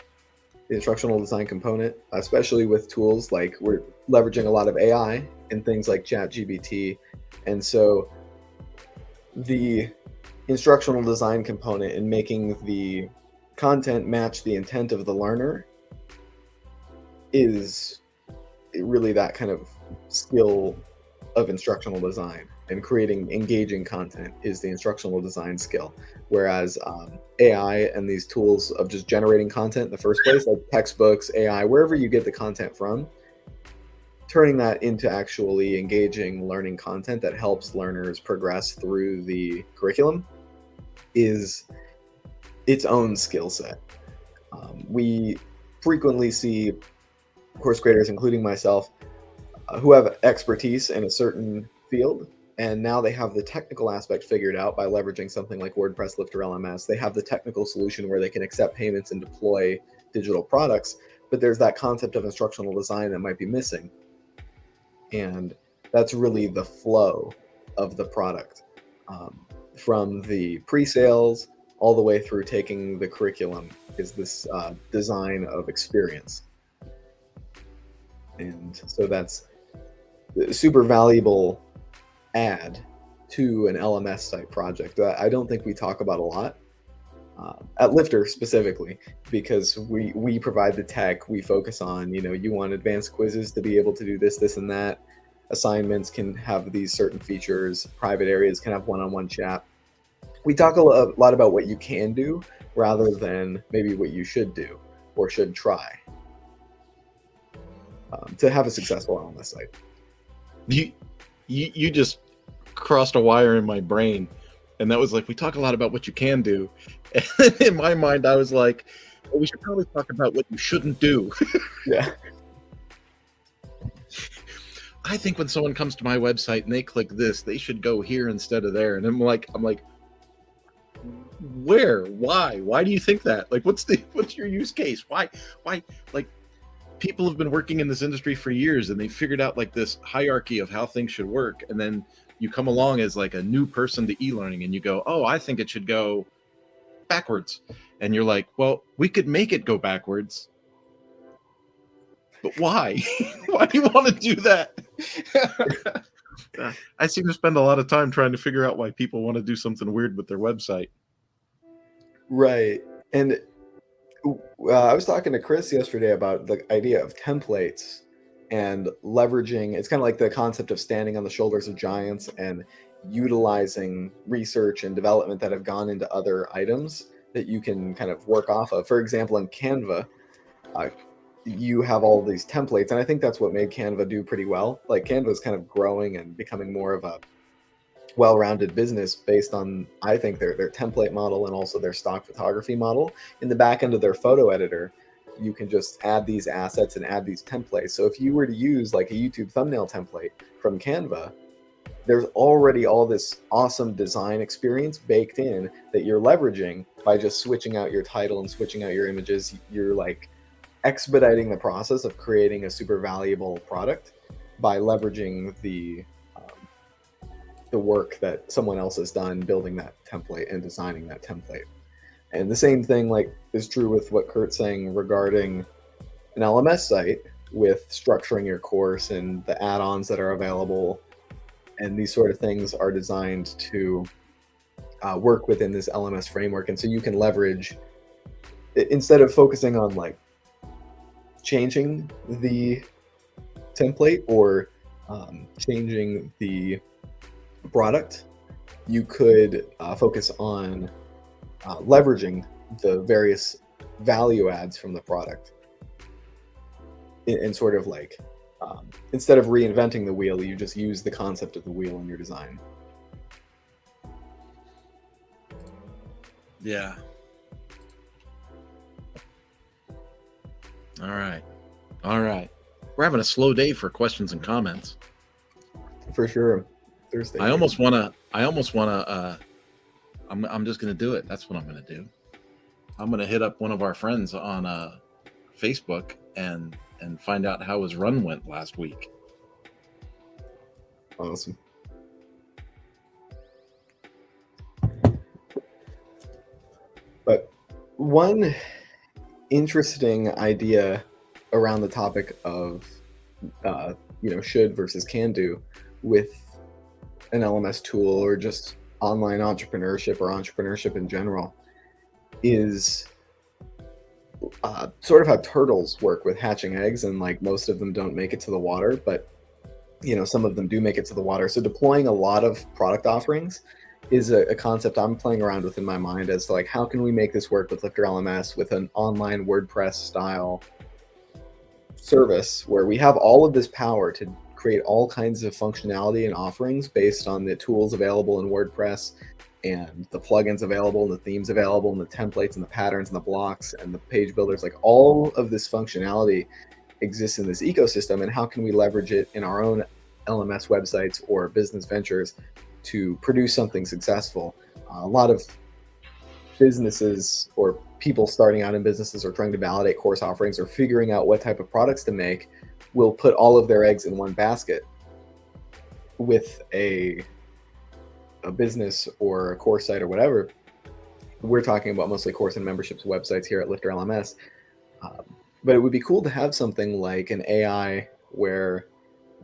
The instructional design component, especially with tools like we're leveraging a lot of AI and things like ChatGPT. And so the instructional design component and making the content match the intent of the learner is really that kind of skill of instructional design, and creating engaging content is the instructional design skill. Whereas AI and these tools of just generating content in the first place, like textbooks, AI, wherever you get the content from, turning that into actually engaging learning content that helps learners progress through the curriculum is its own skill set. We frequently see course creators, including myself, who have expertise in a certain field, and now they have the technical aspect figured out by leveraging something like WordPress, LifterLMS. They have the technical solution where they can accept payments and deploy digital products, but there's that concept of instructional design that might be missing. And that's really the flow of the product, from the pre-sales all the way through taking the curriculum, is this design of experience. And so that's a super valuable add to an LMS type project that I don't think we talk about a lot at Lifter specifically, because we provide the tech. We focus on, you want advanced quizzes to be able to do this, this, and that. Assignments can have these certain features. Private areas can have one-on-one chat. We talk a lot about what you can do rather than maybe what you should do or should try to have a successful LMS site. You just crossed a wire in my brain, and that was like, we talk a lot about what you can do, and in my mind I was like, well, we should probably talk about what you shouldn't do. Yeah. I think when someone comes to my website and they click this, they should go here instead of there. And I'm like, where? Why do you think that? Like, what's your use case? Why? Like, people have been working in this industry for years, and they figured out like this hierarchy of how things should work. And then you come along as like a new person to e-learning, and you go, oh, I think it should go backwards. And you're like, well, we could make it go backwards. But why? Why do you want to do that? I seem to spend a lot of time trying to figure out why people want to do something weird with their website. Right. And I was talking to Chris yesterday about the idea of templates and leveraging. It's kind of like the concept of standing on the shoulders of giants and utilizing research and development that have gone into other items that you can kind of work off of. For example, in Canva, you have all these templates, and I think that's what made Canva do pretty well. Like Canva is kind of growing and becoming more of a well-rounded business based on, I think, their template model and also their stock photography model. In the back end of their photo editor, you can just add these assets and add these templates. So if you were to use like a YouTube thumbnail template from Canva, there's already all this awesome design experience baked in that you're leveraging by just switching out your title and switching out your images. You're like expediting the process of creating a super valuable product by leveraging the work that someone else has done building that template and designing that template. And the same thing like is true with what Kurt's saying regarding an LMS site, with structuring your course and the add-ons that are available. And these sort of things are designed to work within this LMS framework. And so you can leverage, instead of focusing on like changing the template or changing the product, you could focus on leveraging the various value adds from the product and sort of like instead of reinventing the wheel, you just use the concept of the wheel in your design. Yeah. All right. We're having a slow day for questions and comments. For sure. Thursday. I almost want to. I'm just going to do it. That's what I'm going to do. I'm going to hit up one of our friends on Facebook and find out how his run went last week. Awesome. But one interesting idea around the topic of should versus can do with an LMS tool or just online entrepreneurship or entrepreneurship in general is sort of how turtles work with hatching eggs, and like most of them don't make it to the water, but some of them do make it to the water. So deploying a lot of product offerings is a concept I'm playing around with in my mind as to like, how can we make this work with LifterLMS with an online WordPress style service where we have all of this power to create all kinds of functionality and offerings based on the tools available in WordPress and the plugins available and the themes available and the templates and the patterns and the blocks and the page builders. Like all of this functionality exists in this ecosystem, and how can we leverage it in our own LMS websites or business ventures to produce something successful? A lot of businesses or people starting out in businesses or trying to validate course offerings or figuring out what type of products to make will put all of their eggs in one basket. With a business or a course site or whatever, we're talking about mostly course and memberships websites here at LifterLMS. But it would be cool to have something like an AI where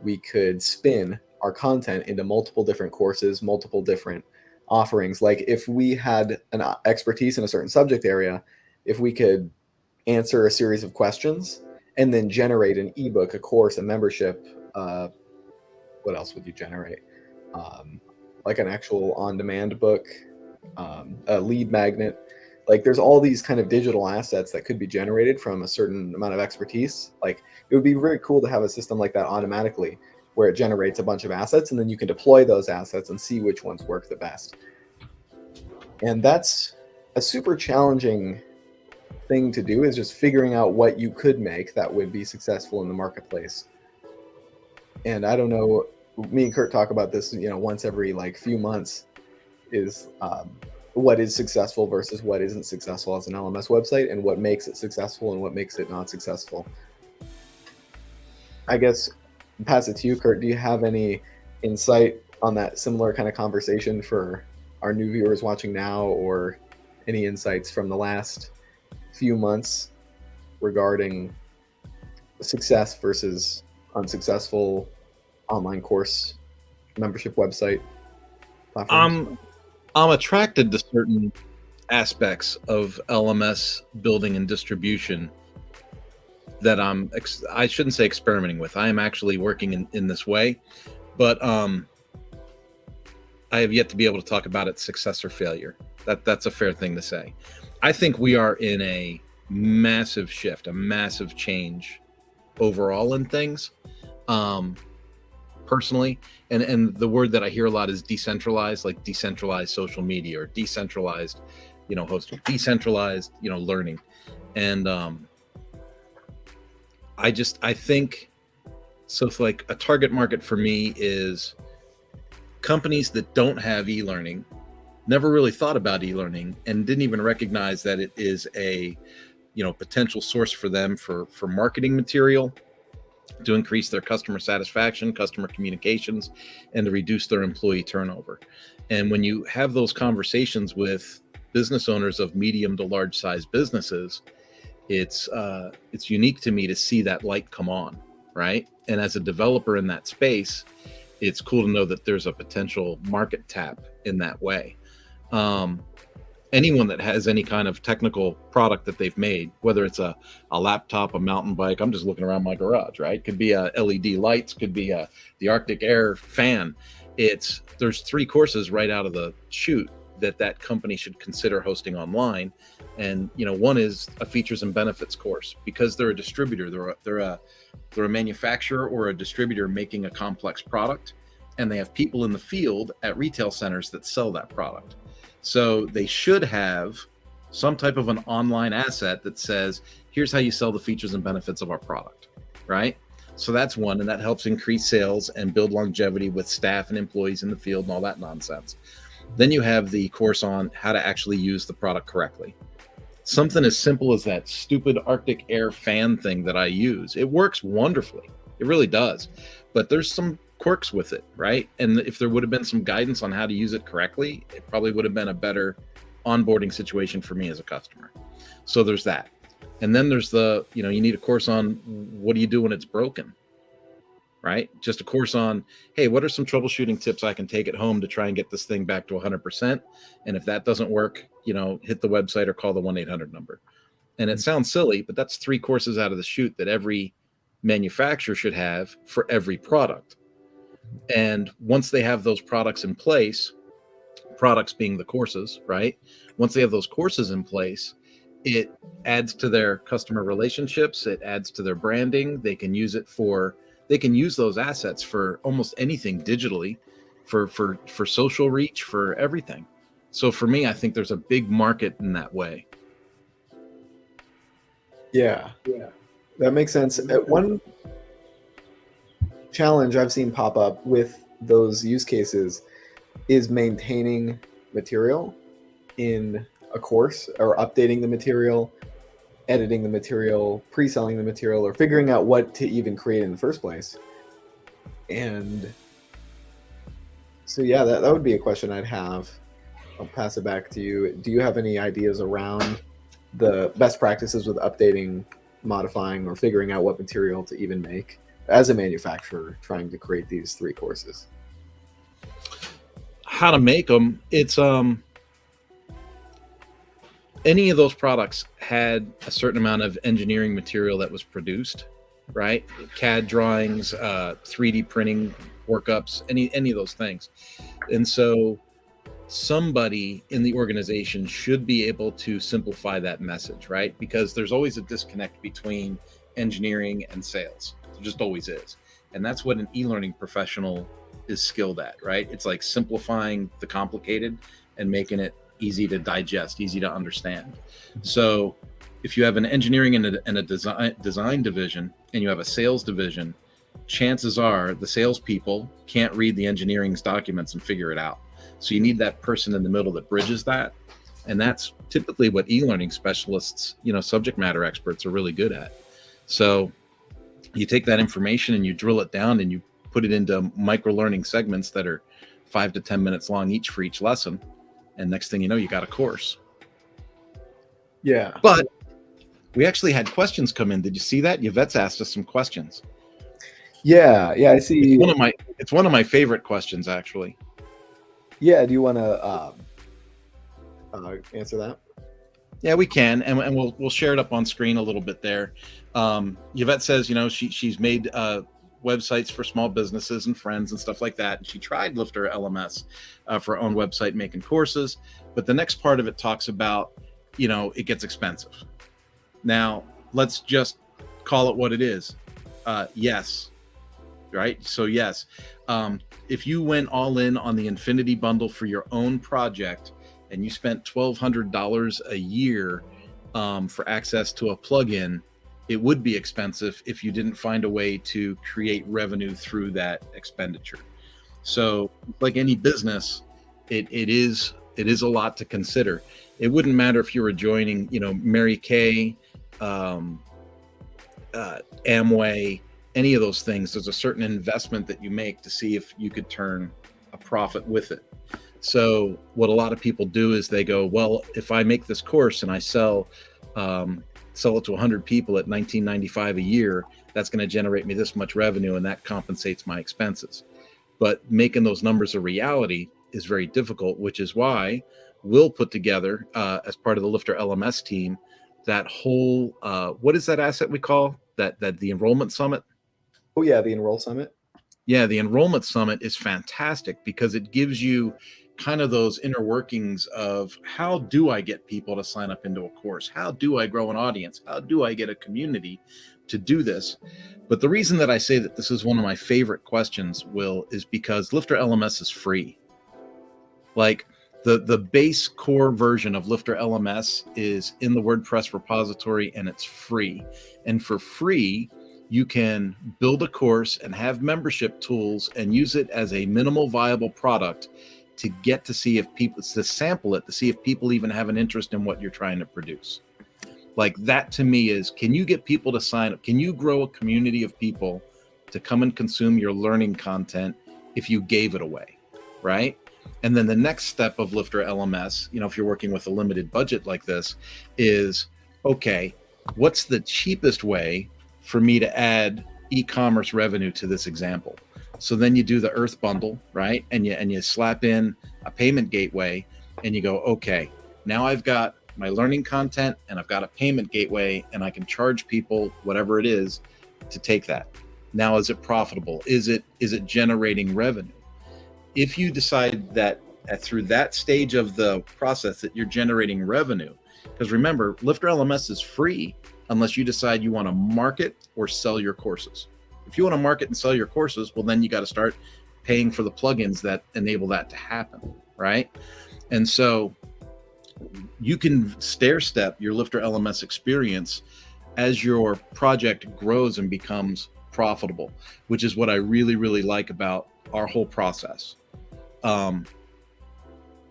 we could spin our content into multiple different courses, multiple different offerings. Like if we had an expertise in a certain subject area, if we could answer a series of questions and then generate an ebook, a course, a membership. What else would you generate? Like an actual on-demand book, a lead magnet. Like there's all these kind of digital assets that could be generated from a certain amount of expertise. Like it would be very cool to have a system like that automatically where it generates a bunch of assets and then you can deploy those assets and see which ones work the best. And that's a super challenging thing to do, is just figuring out what you could make that would be successful in the marketplace. And I don't know, me and Kurt talk about this, once every like few months, is what is successful versus what isn't successful as an LMS website, and what makes it successful and what makes it not successful. I guess pass it to you, Kurt. Do you have any insight on that similar kind of conversation for our new viewers watching now, or any insights from the last few months regarding success versus unsuccessful online course membership website platforms? I'm attracted to certain aspects of LMS building and distribution that I shouldn't say experimenting with. I am actually working in this way, but I have yet to be able to talk about its success or failure. That's a fair thing to say. I think we are in a massive shift, a massive change overall in things. Personally, and the word that I hear a lot is decentralized, like decentralized social media or decentralized, hosting, decentralized, learning. And I think so. It's like a target market for me is companies that don't have e-learning, never really thought about e-learning, and didn't even recognize that it is a potential source for them for marketing material, to increase their customer satisfaction, customer communications, and to reduce their employee turnover. And when you have those conversations with business owners of medium to large size businesses, it's unique to me to see that light come on, right? And as a developer in that space, it's cool to know that there's a potential market tap in that way. Anyone that has any kind of technical product that they've made, whether it's a laptop, a mountain bike, I'm just looking around my garage, right? Could be a LED lights, could be the Arctic Air fan. There's 3 courses right out of the chute that company should consider hosting online. And one is a features and benefits course, because they're a distributor, they're a manufacturer or a distributor making a complex product, and they have people in the field at retail centers that sell that product. So they should have some type of an online asset that says, here's how you sell the features and benefits of our product, right? So that's one, and that helps increase sales and build longevity with staff and employees in the field and all that nonsense. Then you have the course on how to actually use the product correctly. Something as simple as that stupid Arctic Air fan thing that I use. It works wonderfully. It really does. But there's some quirks with it, right? And if there would have been some guidance on how to use it correctly, it probably would have been a better onboarding situation for me as a customer. So there's that. And then there's you need a course on what do you do when it's broken, right? Just a course on, hey, what are some troubleshooting tips I can take at home to try and get this thing back to 100%? And if that doesn't work, hit the website or call the 1-800 number. And it sounds silly, but that's 3 courses out of the chute that every manufacturer should have for every product. And once they have those products in place, products being the courses, right? Once they have those courses in place, it adds to their customer relationships. It adds to their branding. They can use those assets for almost anything digitally, for social reach, for everything. So for me, I think there's a big market in that way. Yeah, that makes sense. One challenge I've seen pop up with those use cases is maintaining material in a course, or updating the material, editing the material, pre-selling the material, or figuring out what to even create in the first place. And so, yeah, that would be a question I'd have. I'll pass it back to you. Do you have any ideas around the best practices with updating, modifying, or figuring out what material to even make as a manufacturer trying to create these 3 courses? How to make them? It's any of those products had a certain amount of engineering material that was produced, right? CAD drawings, 3D printing workups, any of those things. And so somebody in the organization should be able to simplify that message, right? Because there's always a disconnect between engineering and sales. There just always is. And that's what an e-learning professional is skilled at, right? It's like simplifying the complicated and making it easy to digest, easy to understand. So if you have an engineering and a design division, and you have a sales division, chances are the salespeople can't read the engineering's documents and figure it out. So you need that person in the middle that bridges that. And that's typically what e-learning specialists, subject matter experts are really good at. So you take that information and you drill it down and you put it into micro learning segments that are 5 to 10 minutes long each for each lesson. And next thing you know, you got a course. Yeah. But we actually had questions come in. Did you see that? Yvette's asked us some questions. Yeah, I see. It's one of my favorite questions, actually. Yeah, do you want to answer that? Yeah, we can, and we'll share it up on screen a little bit there. Yvette says, she's made websites for small businesses and friends and stuff like that. And she tried LifterLMS for her own website, making courses. But the next part of it talks about, it gets expensive. Now, let's just call it what it is. Yes, right? So, yes, if you went all in on the Infinity Bundle for your own project and you spent $1,200 a year for access to a plugin, it would be expensive if you didn't find a way to create revenue through that expenditure. So, like any business, it is a lot to consider. It wouldn't matter if you were joining, Mary Kay, um, Amway, any of those things. There's a certain investment that you make to see if you could turn a profit with it. So what a lot of people do is they go, well, if I make this course and I sell it to 100 people at $19.95 a year, that's going to generate me this much revenue, and that compensates my expenses. But making those numbers a reality is very difficult, which is why we'll put together, as part of the LifterLMS team, that whole what is that asset we call that the enrollment summit? Oh yeah, the Enroll Summit. Yeah, the enrollment summit is fantastic because it gives you kind of those inner workings of how do I get people to sign up into a course? How do I grow an audience? How do I get a community to do this? But the reason that I say that this is one of my favorite questions, Will, is because LifterLMS is free. Like the base core version of LifterLMS is in the WordPress repository and it's free. And for free, you can build a course and have membership tools and use it as a minimal viable product to get to see if people, to sample it, to see if people even have an interest in what you're trying to produce. Like that to me is, can you get people to sign up? Can you grow a community of people to come and consume your learning content if you gave it away, right? And then the next step of LifterLMS, if you're working with a limited budget like this, is, okay, what's the cheapest way for me to add e-commerce revenue to this example? So then you do the Earth bundle, right? And you slap in a payment gateway and you go, okay, now I've got my learning content and I've got a payment gateway and I can charge people whatever it is to take that. Now, is it profitable? Is it generating revenue? If you decide that through that stage of the process that you're generating revenue, because remember, LifterLMS is free unless you decide you want to market or sell your courses. If you want to market and sell your courses, well, then you got to start paying for the plugins that enable that to happen, right? And so you can stair step your LifterLMS experience as your project grows and becomes profitable, which is what I really, really like about our whole process.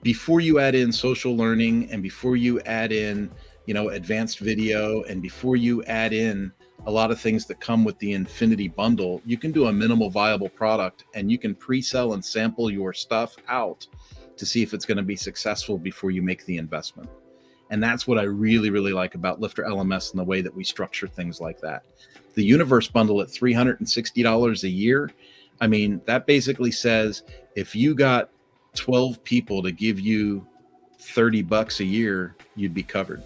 Before you add in social learning and before you add in, advanced video, and before you add in a lot of things that come with the Infinity Bundle, you can do a minimal viable product and you can pre-sell and sample your stuff out to see if it's going to be successful before you make the investment. And that's what I really, really like about LifterLMS and the way that we structure things like that. The Universe Bundle at $360 a year, I mean, that basically says if you got 12 people to give you $30 a year, you'd be covered,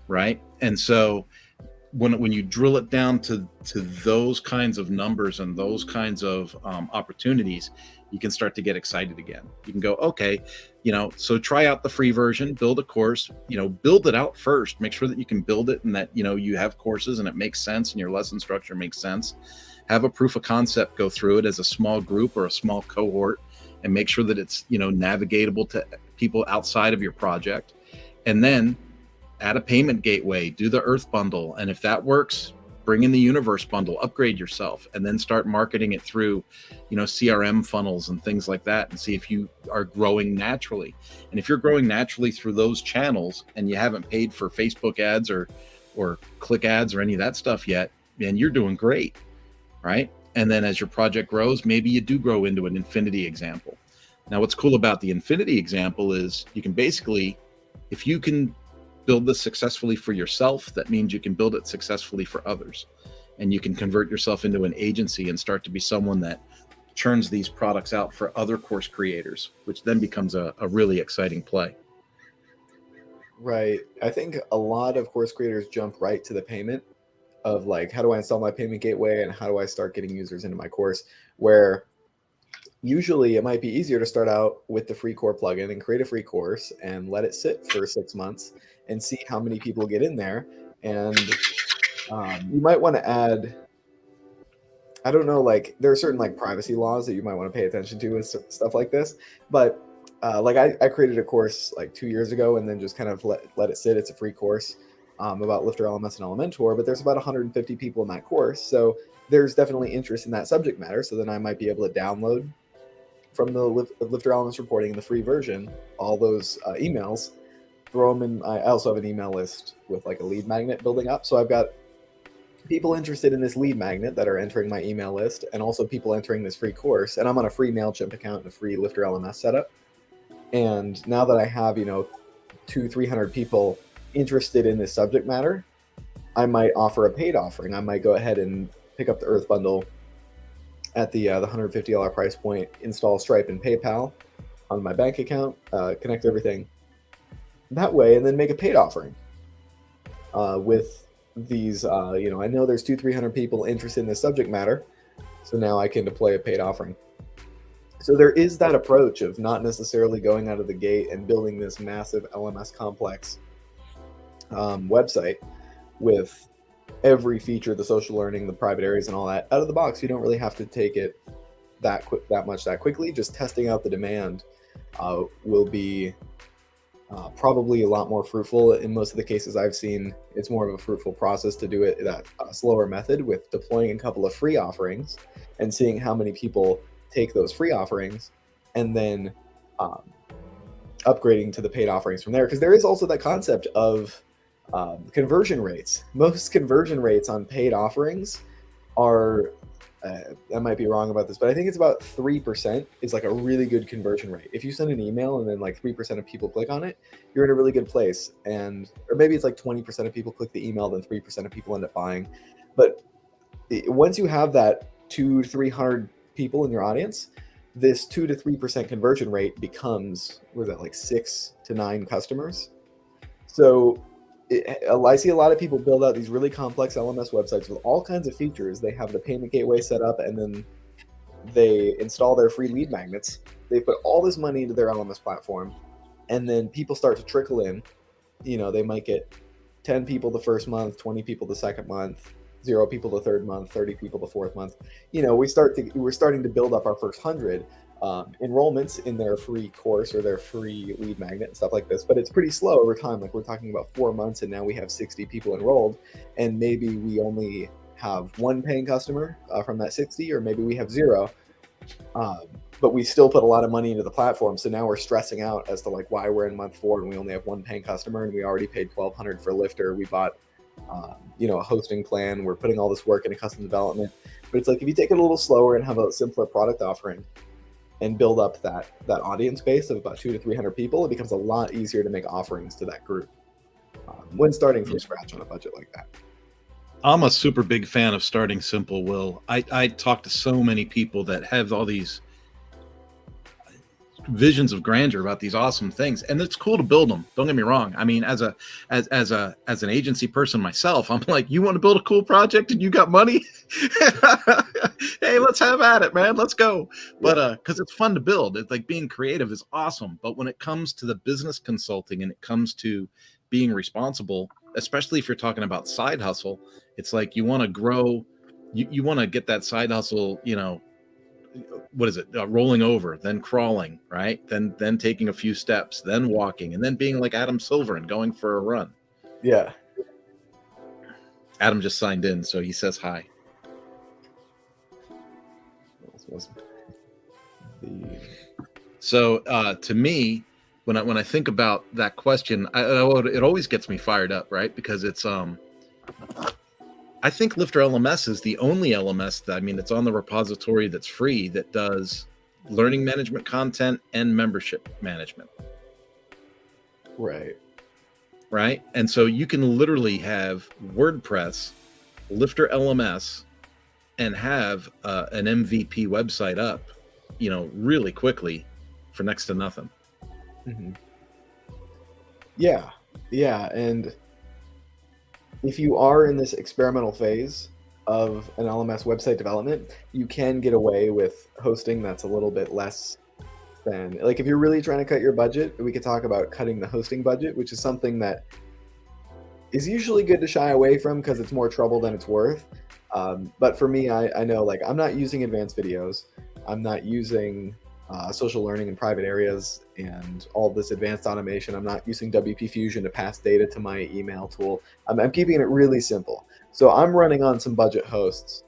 right? And so when you drill it down to those kinds of numbers and those kinds of opportunities, you can start to get excited again. You can go, okay, so try out the free version, build a course, build it out first, make sure that you can build it and that, you have courses and it makes sense and your lesson structure makes sense. Have a proof of concept go through it as a small group or a small cohort and make sure that it's, navigatable to people outside of your project. And then add a payment gateway, do the Earth bundle. And if that works, bring in the Universe bundle, upgrade yourself, and then start marketing it through, CRM funnels and things like that, and see if you are growing naturally. And if you're growing naturally through those channels and you haven't paid for Facebook ads or click ads or any of that stuff yet, man, you're doing great, right? And then as your project grows, maybe you do grow into an Infinity example. Now, what's cool about the Infinity example is you can basically, if you can build this successfully for yourself, that means you can build it successfully for others. And you can convert yourself into an agency and start to be someone that churns these products out for other course creators, which then becomes a really exciting play. Right. I think a lot of course creators jump right to the payment of like, how do I install my payment gateway and how do I start getting users into my course? Where usually it might be easier to start out with the free core plugin and create a free course and let it sit for 6 months and see how many people get in there. And you might want to add, I don't know, like there are certain like privacy laws that you might want to pay attention to with stuff like this. But like I created a course like 2 years ago and then just kind of let it sit. It's a free course about LifterLMS and Elementor, but there's about 150 people in that course. So there's definitely interest in that subject matter. So then I might be able to download from the LifterLMS reporting in the free version all those emails, throw them in. I also have an email list with like a lead magnet building up. So I've got people interested in this lead magnet that are entering my email list, and also people entering this free course. And I'm on a free MailChimp account and a free LifterLMS setup. And now that I have, 200-300 people interested in this subject matter, I might offer a paid offering. I might go ahead and pick up the Earth bundle at the $150 price point, install Stripe and PayPal on my bank account, connect everything that way, and then make a paid offering with these. I know there's 200-300 people interested in this subject matter, so now I can deploy a paid offering. So there is that approach of not necessarily going out of the gate and building this massive LMS complex website with every feature, the social learning, the private areas, and all that out of the box. You don't really have to take it that quickly. Just testing out the demand will be probably a lot more fruitful. In most of the cases I've seen, it's more of a fruitful process to do it that slower method with deploying a couple of free offerings and seeing how many people take those free offerings, and then upgrading to the paid offerings from there. Because there is also that concept of conversion rates. Most conversion rates on paid offerings are, I might be wrong about this, but I think it's about 3% is like a really good conversion rate. If you send an email and then like 3% of people click on it, you're in a really good place. Or maybe it's like 20% of people click the email, then 3% of people end up buying. But once you have that 200-300 people in your audience, this 2 to 3% conversion rate becomes, what is that, like 6 to 9 customers. So I see a lot of people build out these really complex LMS websites with all kinds of features. They have the payment gateway set up, and then they install their free lead magnets. They put all this money into their LMS platform, and then people start to trickle in. They might get 10 people the first month, 20 people the second month, 0 people the third month, 30 people the fourth month. We're starting to build up our first 100 enrollments in their free course or their free lead magnet and stuff like this. But it's pretty slow over time. Like we're talking about 4 months, and now we have 60 people enrolled, and maybe we only have 1 paying customer from that 60, or maybe we have 0. But we still put a lot of money into the platform. So now we're stressing out as to like why we're in month 4 and we only have 1 paying customer, and we already paid $1,200 for Lifter. We bought a hosting plan. We're putting all this work into custom development. But it's like, if you take it a little slower and have a simpler product offering and build up that audience base of about 200-300 people, it becomes a lot easier to make offerings to that group when starting from scratch on a budget like that. I'm a super big fan of starting simple, Will. I talk to so many people that have all these visions of grandeur about these awesome things, and it's cool to build them. Don't get me wrong. I mean, as an agency person myself, I'm like, you want to build a cool project and you got money? Hey, let's have at it, man. Let's go. But because it's fun to build. It's like being creative is awesome. But when it comes to the business consulting and it comes to being responsible, especially if you're talking about side hustle, it's like you want to grow. You want to get that side hustle, what is it? Rolling over, then crawling, right? Then taking a few steps, then walking, and then being like Adam Silver and going for a run. Yeah. Adam just signed in, so he says hi. So to me, when I think about that question, it always gets me fired up, right? Because it's I think LifterLMS is the only LMS that, it's on the repository that's free that does learning management content and membership management. Right. And so you can literally have WordPress, LifterLMS, and have an MVP website up, really quickly for next to nothing. Mm-hmm. Yeah. And if you are in this experimental phase of an LMS website development, you can get away with hosting that's a little bit less than, like, if you're really trying to cut your budget, we could talk about cutting the hosting budget, which is something that is usually good to shy away from because it's more trouble than it's worth. But for me, I know like I'm not using advanced videos. I'm not using social learning in private areas and all this advanced automation. I'm not using WP Fusion to pass data to my email tool. I'm keeping it really simple. So I'm running on some budget hosts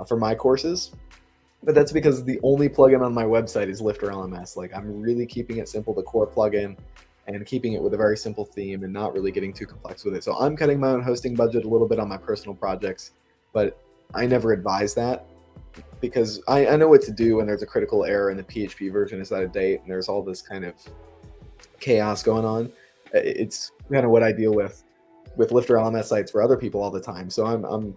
for my courses, but that's because the only plugin on my website is LifterLMS. Like I'm really keeping it simple, the core plugin, and keeping it with a very simple theme and not really getting too complex with it. So I'm cutting my own hosting budget a little bit on my personal projects, but I never advise that because I know what to do when there's a critical error and the PHP version is out of date and there's all this kind of chaos going on. It's kind of what I deal with Lifter LMS sites for other people all the time. So I'm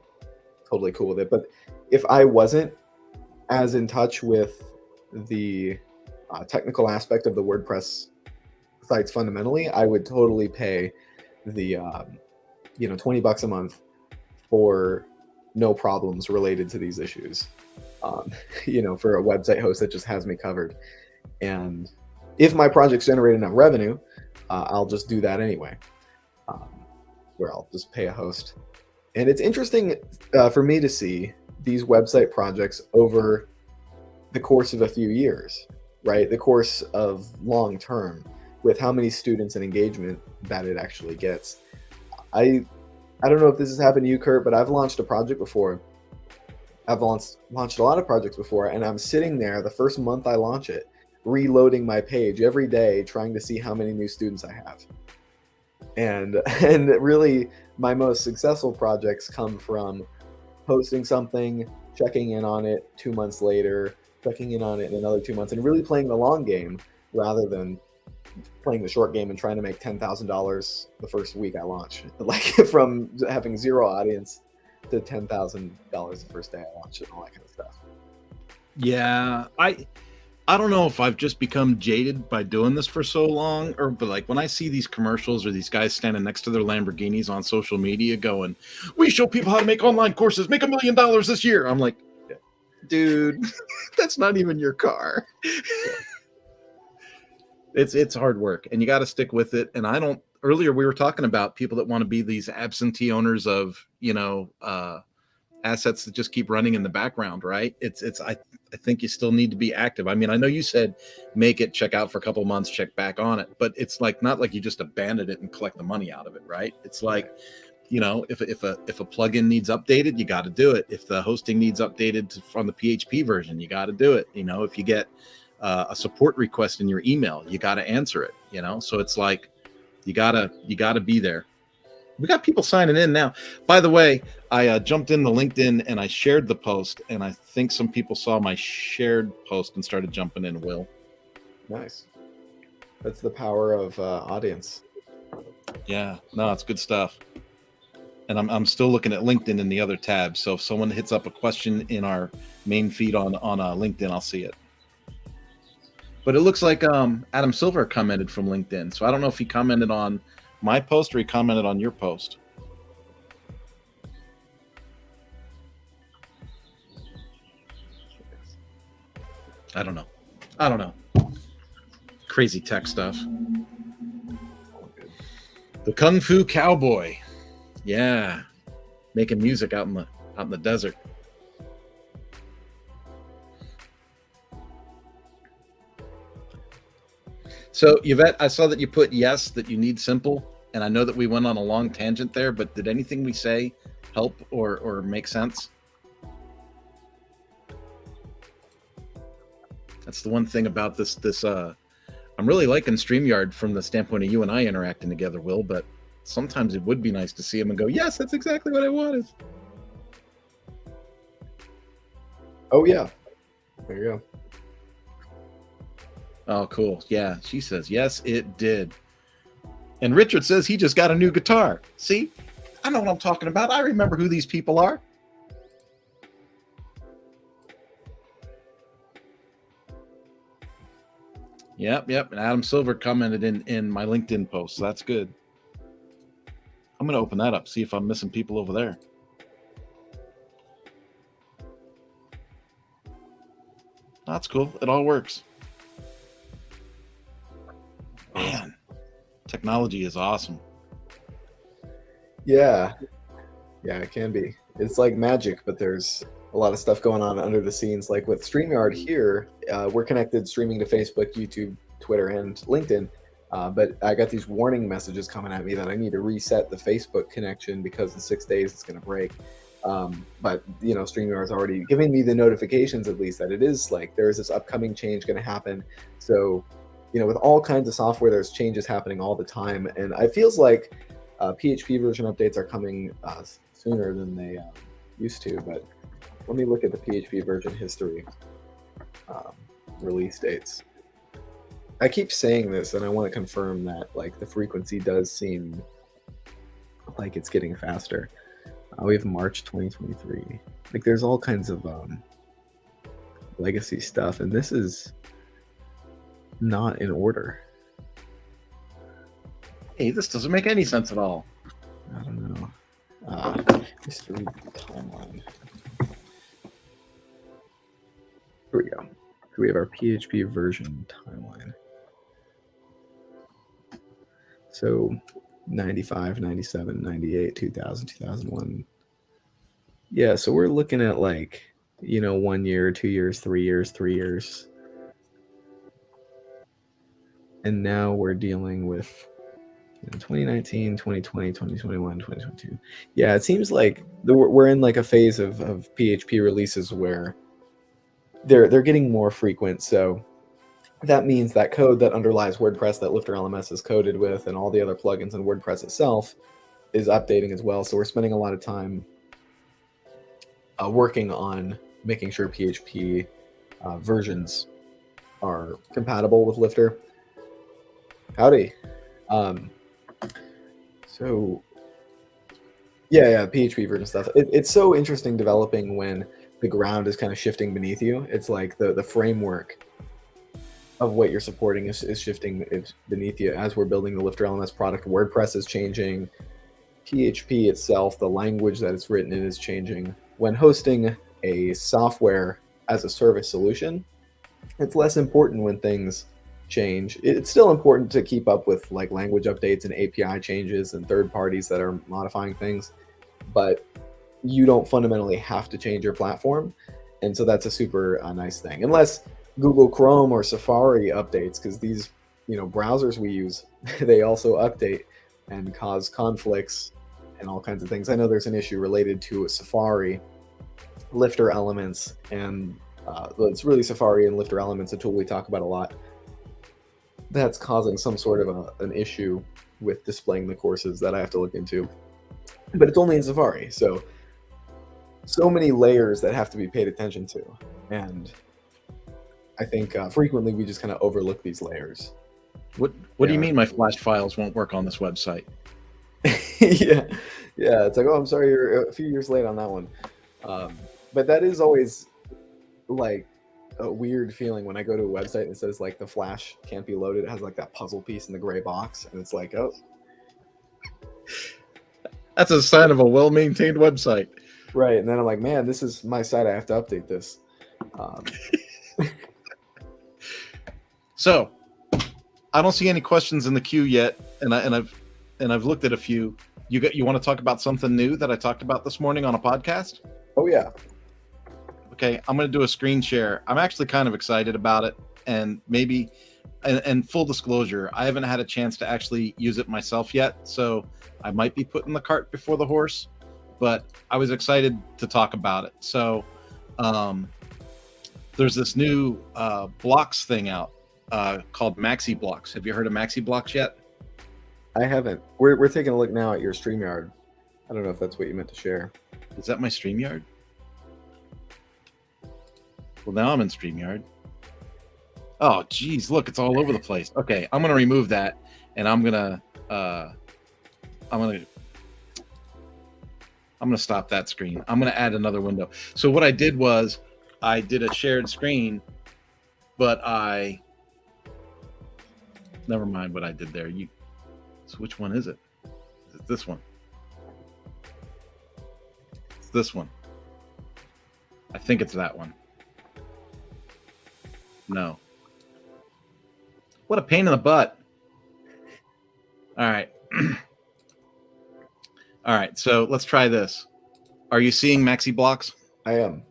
totally cool with it. But if I wasn't as in touch with the technical aspect of the WordPress sites fundamentally, I would totally pay the $20 a month for no problems related to these issues. For a website host that just has me covered. And if my projects generate enough revenue, I'll just do that anyway, where I'll just pay a host. And it's interesting for me to see these website projects over the course of a few years, right? The course of long term, with how many students and engagement that it actually gets. I don't know if this has happened to you, Kurt, but I've launched a project before. I've launched a lot of projects before, and I'm sitting there the first month I launch it, reloading my page every day, trying to see how many new students I have. And really, my most successful projects come from posting something, checking in on it 2 months later, checking in on it in another 2 months, and really playing the long game rather than playing the short game and trying to make $10,000 the first week I launch. Like from having zero audience to $10,000 the first day I launch it and all that kind of stuff. Yeah, I don't know if I've just become jaded by doing this for so long, but like when I see these commercials or these guys standing next to their Lamborghinis on social media going, "We show people how to make online courses, make $1 million this year." I'm like, dude, that's not even your car. It's hard work and you got to stick with it. And earlier we were talking about people that want to be these absentee owners of, assets that just keep running in the background, right? I think you still need to be active. I mean, I know you said make it, check out for a couple of months, check back on it, but it's like not like you just abandon it and collect the money out of it, right? It's like, if a plugin needs updated, you got to do it. If the hosting needs updated from the PHP version, you got to do it. If you get a support request in your email, you got to answer it. So it's like you gotta be there. We got people signing in now. By the way, I jumped into LinkedIn and I shared the post, and I think some people saw my shared post and started jumping in. Will, nice. That's the power of audience. Yeah, no, it's good stuff. And I'm still looking at LinkedIn in the other tab. So if someone hits up a question in our main feed on LinkedIn, I'll see it. But it looks like Adam Silver commented from LinkedIn. So I don't know if he commented on my post or he commented on your post. I don't know. Crazy tech stuff. The Kung Fu Cowboy. Yeah. Making music out in the desert. So Yvette, I saw that you put yes, that you need simple. And I know that we went on a long tangent there, but did anything we say help or make sense? That's the one thing about this. I'm really liking StreamYard from the standpoint of you and I interacting together, Will, but sometimes it would be nice to see him and go, yes, that's exactly what I wanted. Oh, yeah. There you go. Oh, cool. Yeah, she says, yes, it did. And Richard says he just got a new guitar. See, I know what I'm talking about. I remember who these people are. Yep. And Adam Silver commented in my LinkedIn post. So that's good. I'm going to open that up, see if I'm missing people over there. That's cool. It all works. Man, technology is awesome. Yeah, yeah, it can be. It's like magic, but there's a lot of stuff going on under the scenes. Like with StreamYard here, we're connected streaming to Facebook, YouTube, Twitter, and LinkedIn. But I got these warning messages coming at me that I need to reset the Facebook connection because in 6 days it's going to break. But you know, StreamYard is already giving me the notifications at least that it is like there is this upcoming change going to happen. So, you know, with all kinds of software, there's changes happening all the time, and it feels like PHP version updates are coming sooner than they used to. But let me look at the PHP version history um, release dates. I keep saying this, and I want to confirm that like the frequency does seem like it's getting faster. We have March 2023. Like there's all kinds of legacy stuff, and this is not in order. Hey, this doesn't make any sense at all. I don't know. History timeline. Here we go. So we have our PHP version timeline. So 95, 97, 98, 2000, 2001. Yeah, so we're looking at like, you know, 1 year, 2 years, 3 years, 3 years. And now we're dealing with 2019, 2020, 2021, 2022. Yeah, it seems like we're in like a phase of PHP releases where they're getting more frequent. So that means that code that underlies WordPress that LifterLMS is coded with and all the other plugins in WordPress itself is updating as well. So we're spending a lot of time working on making sure PHP versions are compatible with Lifter. Howdy. So yeah, PHP version stuff. It's so interesting developing when the ground is kind of shifting beneath you. It's like the framework of what you're supporting is shifting beneath you as we're building the LifterLMS product. WordPress is changing. PHP itself, the language that it's written in, is changing. When hosting a software as a service solution, it's less important when things change. It's still important to keep up with like language updates and API changes and third parties that are modifying things, but you don't fundamentally have to change your platform. And so that's a super nice thing, unless Google Chrome or Safari updates, because these browsers we use, they also update and cause conflicts and all kinds of things. I know there's an issue related to Safari, LifterLMS, and it's really Safari and LifterLMS, a tool we talk about a lot, that's causing some sort of an issue with displaying the courses that I have to look into. But it's only in Safari, so many layers that have to be paid attention to. And I think frequently we just kind of overlook these layers. What do you mean my Flash files won't work on this website? yeah, it's like, oh, I'm sorry, you're a few years late on that one. But that is always like a weird feeling when I go to a website and it says like the Flash can't be loaded. It has like that puzzle piece in the gray box, and it's like, oh, that's a sign of a well-maintained website. Right, and then I'm like, man, this is my site. I have to update this. So, I don't see any questions in the queue yet, and I've looked at a few. You want to talk about something new that I talked about this morning on a podcast? Oh yeah. Okay, I'm going to do a screen share. I'm actually kind of excited about it, and maybe, and full disclosure, I haven't had a chance to actually use it myself yet, so I might be putting the cart before the horse, but I was excited to talk about it. So there's this new blocks thing out called Maxi Blocks. Have you heard of Maxi Blocks yet? I haven't. We're taking a look now at your StreamYard. I don't know if that's what you meant to share. Is that my StreamYard? Well, now I'm in StreamYard. Oh, geez, look, it's all over the place. Okay, I'm gonna remove that, and I'm gonna stop that screen. I'm gonna add another window. So what I did was I did a shared screen, but never mind what I did there. So which one is it? Is it this one? It's this one. I think it's that one. No. What a pain in the butt. All right. All right, so let's try this. Are you seeing Maxi blocks? I am.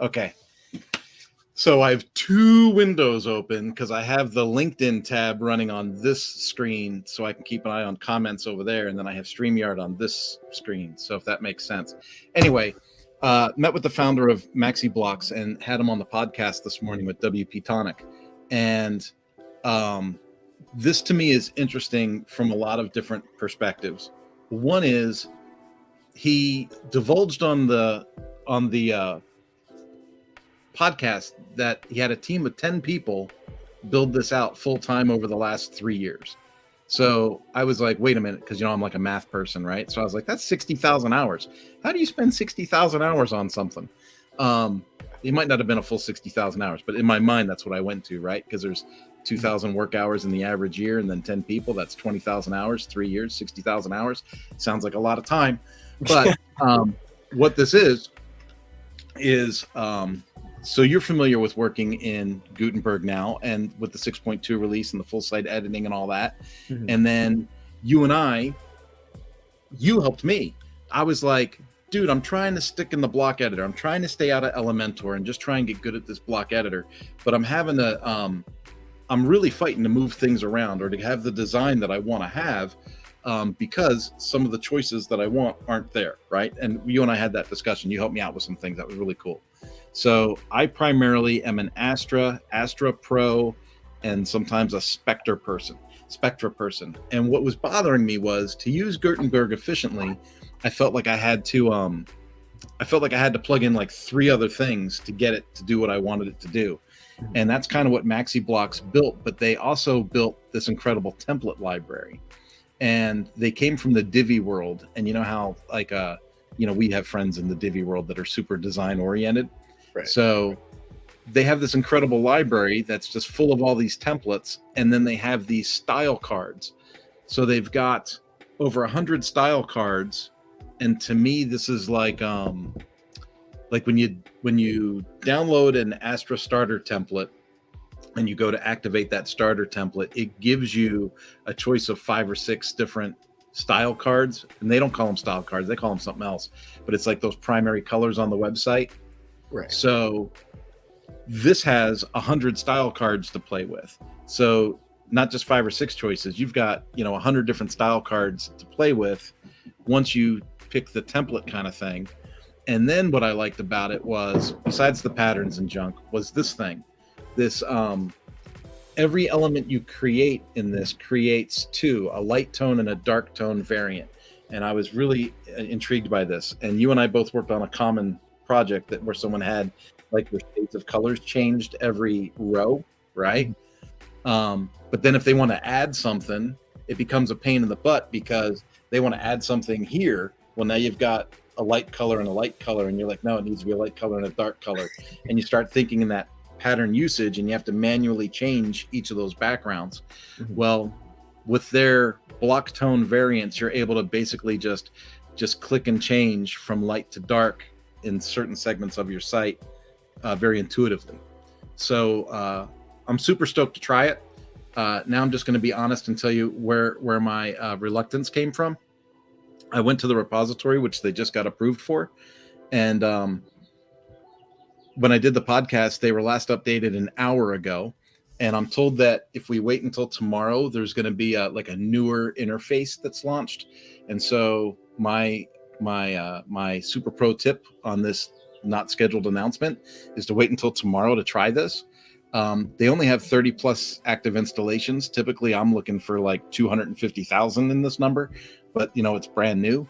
Okay. So I have two windows open because I have the LinkedIn tab running on this screen so I can keep an eye on comments over there. And then I have StreamYard on this screen. So if that makes sense. Anyway, met with the founder of Maxi Blocks and had him on the podcast this morning with WP Tonic. And this to me is interesting from a lot of different perspectives. One is he divulged on the podcast that he had a team of 10 people build this out full time over the last 3 years. So I was like, wait a minute, because I'm like a math person, right? So I was like, that's 60,000 hours. How do you spend 60,000 hours on something? It might not have been a full 60,000 hours, but in my mind, that's what I went to, right? Because there's 2,000 work hours in the average year, and then 10 people, that's 20,000 hours, 3 years, 60,000 hours. Sounds like a lot of time. But what this is so you're familiar with working in Gutenberg now and with the 6.2 release and the full site editing and all that. Mm-hmm. And then you helped me. I was like, dude, I'm trying to stick in the block editor. I'm trying to stay out of Elementor and just try and get good at this block editor. But I'm having I'm really fighting to move things around or to have the design that I want to have because some of the choices that I want aren't there, right? And you and I had that discussion. You helped me out with some things. That was really cool. So I primarily am an Astra Pro, and sometimes a Spectra person. And what was bothering me was to use Gutenberg efficiently. I felt like I had to plug in like 3 other things to get it to do what I wanted it to do. And that's kind of what Maxi Blocks built, but they also built this incredible template library. And they came from the Divi world. And you know how like we have friends in the Divi world that are super design oriented. Right. So they have this incredible library that's just full of all these templates, and then they have these style cards. So they've got over 100 style cards, and to me, this is like when you download an Astra starter template and you go to activate that starter template, it gives you a choice of 5 or 6 different style cards, and they don't call them style cards; they call them something else. But it's like those primary colors on the website. Right. So this has 100 style cards to play with. So not just 5 or 6 choices. You've got 100 different style cards to play with once you pick the template kind of thing. And then what I liked about it was, besides the patterns and junk, was this thing. This every element you create in this creates 2, a light tone and a dark tone variant. And I was really intrigued by this. And you and I both worked on a common project where someone had like their shades of colors changed every row, right? But then if they want to add something, it becomes a pain in the butt because they want to add something here. Well, now you've got a light color and a light color, and you're like, no, it needs to be a light color and a dark color. And you start thinking in that pattern usage, and you have to manually change each of those backgrounds. Mm-hmm. Well, with their block tone variants, you're able to basically just click and change from light to dark in certain segments of your site very intuitively. So I'm super stoked to try it. Now I'm just going to be honest and tell you where my reluctance came from. I went to the repository, which they just got approved for. And when I did the podcast, they were last updated an hour ago. And I'm told that if we wait until tomorrow, there's going to be a newer interface that's launched. And so my super pro tip on this not scheduled announcement is to wait until tomorrow to try this. They only have 30 plus active installations. Typically I'm looking for like 250,000 in this number, but it's brand new.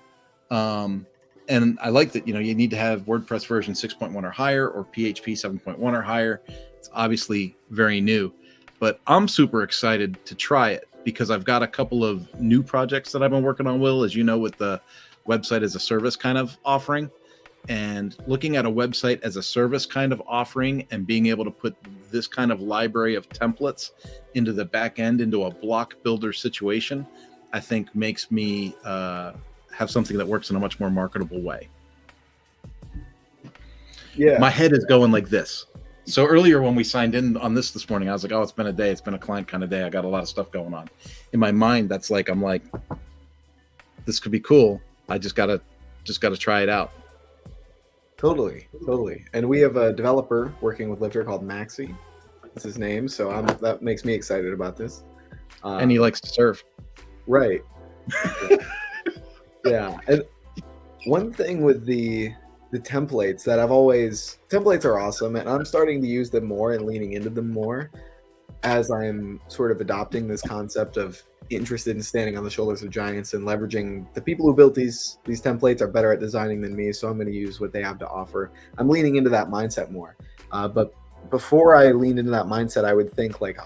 And I like that, you need to have WordPress version 6.1 or higher or PHP 7.1 or higher. It's obviously very new, but I'm super excited to try it because I've got a couple of new projects that I've been working on, Will, as you know, with the website as a service kind of offering. And looking at a website as a service kind of offering and being able to put this kind of library of templates into the back end, into a block builder situation, I think makes me have something that works in a much more marketable way. Yeah. My head is going like this. So earlier when we signed in on this morning, I was like, oh, it's been a day. It's been a client kind of day. I got a lot of stuff going on. In my mind, I'm like, this could be cool. I just gotta try it out. Totally. And we have a developer working with Lifter called Maxi. That's his name. So that makes me excited about this. And he likes to surf. Right. Yeah. And one thing with the templates that templates are awesome, and I'm starting to use them more and leaning into them more as I'm sort of adopting this concept of interested in standing on the shoulders of giants and leveraging the people who built these templates are better at designing than me, so I'm going to use what they have to offer. I'm leaning into that mindset more. But before I leaned into that mindset, I would think like,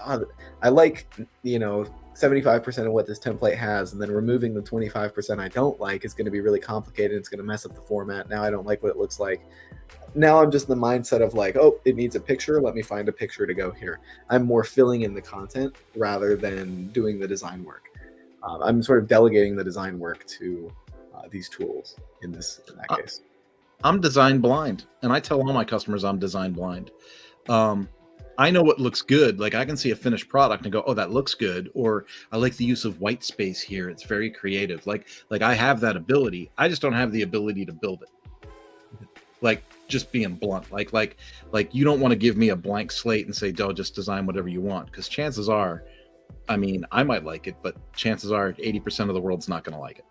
I like, 75% of what this template has, and then removing the 25% I don't like is going to be really complicated. It's going to mess up the format. Now I don't like what it looks like. Now I'm just in the mindset of like, oh, it needs a picture. Let me find a picture to go here. I'm more filling in the content rather than doing the design work. I'm sort of delegating the design work to these tools in that case. I'm design blind, and I tell all my customers I'm design blind. I know what looks good. Like I can see a finished product and go, oh, that looks good. Or I like the use of white space here. It's very creative. Like I have that ability. I just don't have the ability to build it. Like just being blunt, like you don't want to give me a blank slate and say, "Don't just design whatever you want," because chances are, I mean, I might like it, but chances are 80% of the world's not going to like it.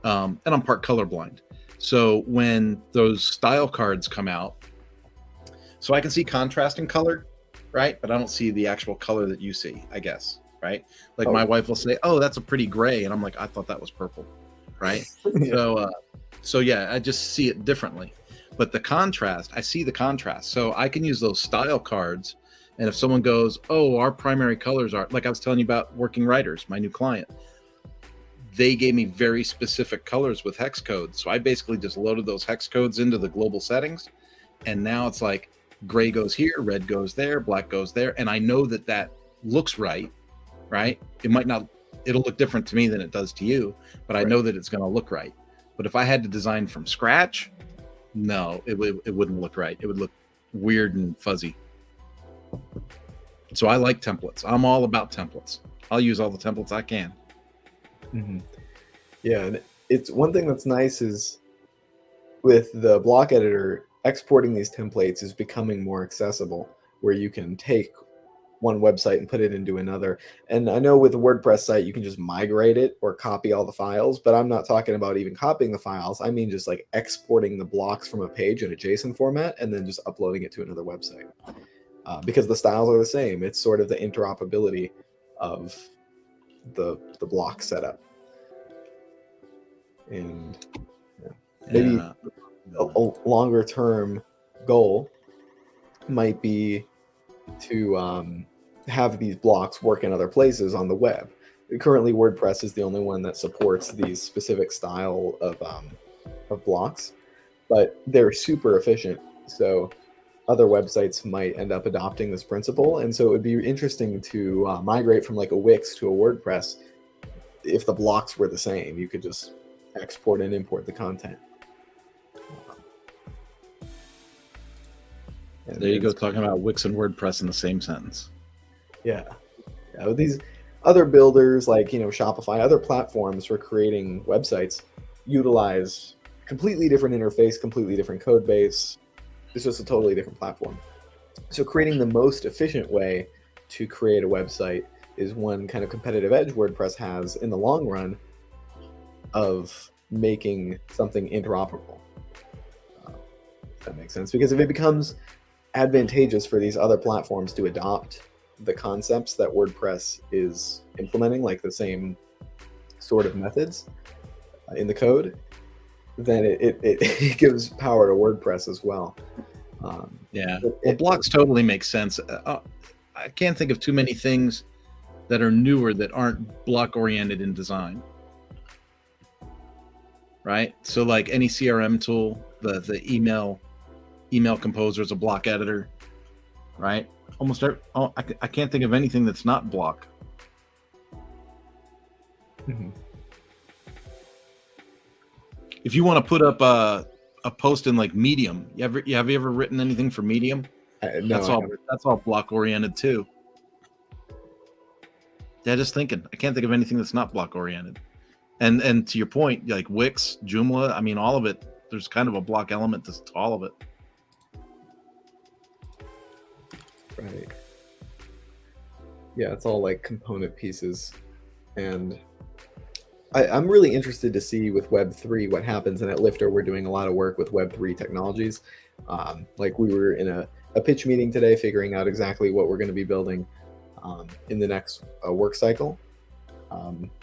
And I'm part colorblind, so when those style cards come out, so I can see contrast in color, right? But I don't see the actual color that you see, I guess, right? Like my wife will say, "Oh, that's a pretty gray," and I'm like, "I thought that was purple," right? Yeah. So yeah, I just see it differently. But the contrast, I see the contrast. So I can use those style cards. And if someone goes, oh, our primary colors are, like I was telling you about Working Writers, my new client, they gave me very specific colors with hex codes. So I basically just loaded those hex codes into the global settings. And now it's like gray goes here, red goes there, black goes there. And I know that looks right? It might not, it'll look different to me than it does to you, but I know that it's going to look right. But if I had to design from scratch, no, it wouldn't look right. It would look weird and fuzzy. So I like templates. I'm all about templates. I'll use all the templates I can. Mm-hmm. Yeah, and it's one thing that's nice is with the block editor, exporting these templates is becoming more accessible, where you can take one website and put it into another. And I know with a WordPress site, you can just migrate it or copy all the files, but I'm not talking about even copying the files. I mean, just like exporting the blocks from a page in a JSON format and then just uploading it to another website. Because the styles are the same. It's sort of the interoperability of the block setup. And maybe a longer term goal might be to have these blocks work in other places on the web. Currently, WordPress is the only one that supports these specific style of blocks, but they're super efficient. So other websites might end up adopting this principle, and so it would be interesting to migrate from like a Wix to a WordPress. If the blocks were the same, you could just export and import the content. And there you go, talking about Wix and WordPress in the same sentence. Yeah. With these other builders like Shopify, other platforms for creating websites utilize completely different interface, completely different code base. It's just a totally different platform. So creating the most efficient way to create a website is one kind of competitive edge WordPress has in the long run of making something interoperable. If that makes sense. Because if it becomes advantageous for these other platforms to adopt the concepts that WordPress is implementing, like the same sort of methods in the code, then it gives power to WordPress as well. Blocks totally make sense. I can't think of too many things that are newer that aren't block oriented in design. Right? So like any CRM tool, the email composer is a block editor, right? Almost I can't think of anything that's not block. Mm-hmm. If you want to put up a post in like Medium, have you ever written anything for Medium? No, that's all block oriented too. Yeah, just thinking. I can't think of anything that's not block oriented. And to your point, like Wix, Joomla, I mean, all of it, there's kind of a block element to all of it. Right. Yeah, it's all like component pieces. And I'm really interested to see with Web3 what happens. And at Lifter, we're doing a lot of work with Web3 technologies. Like we were in a pitch meeting today, figuring out exactly what we're going to be building in the next work cycle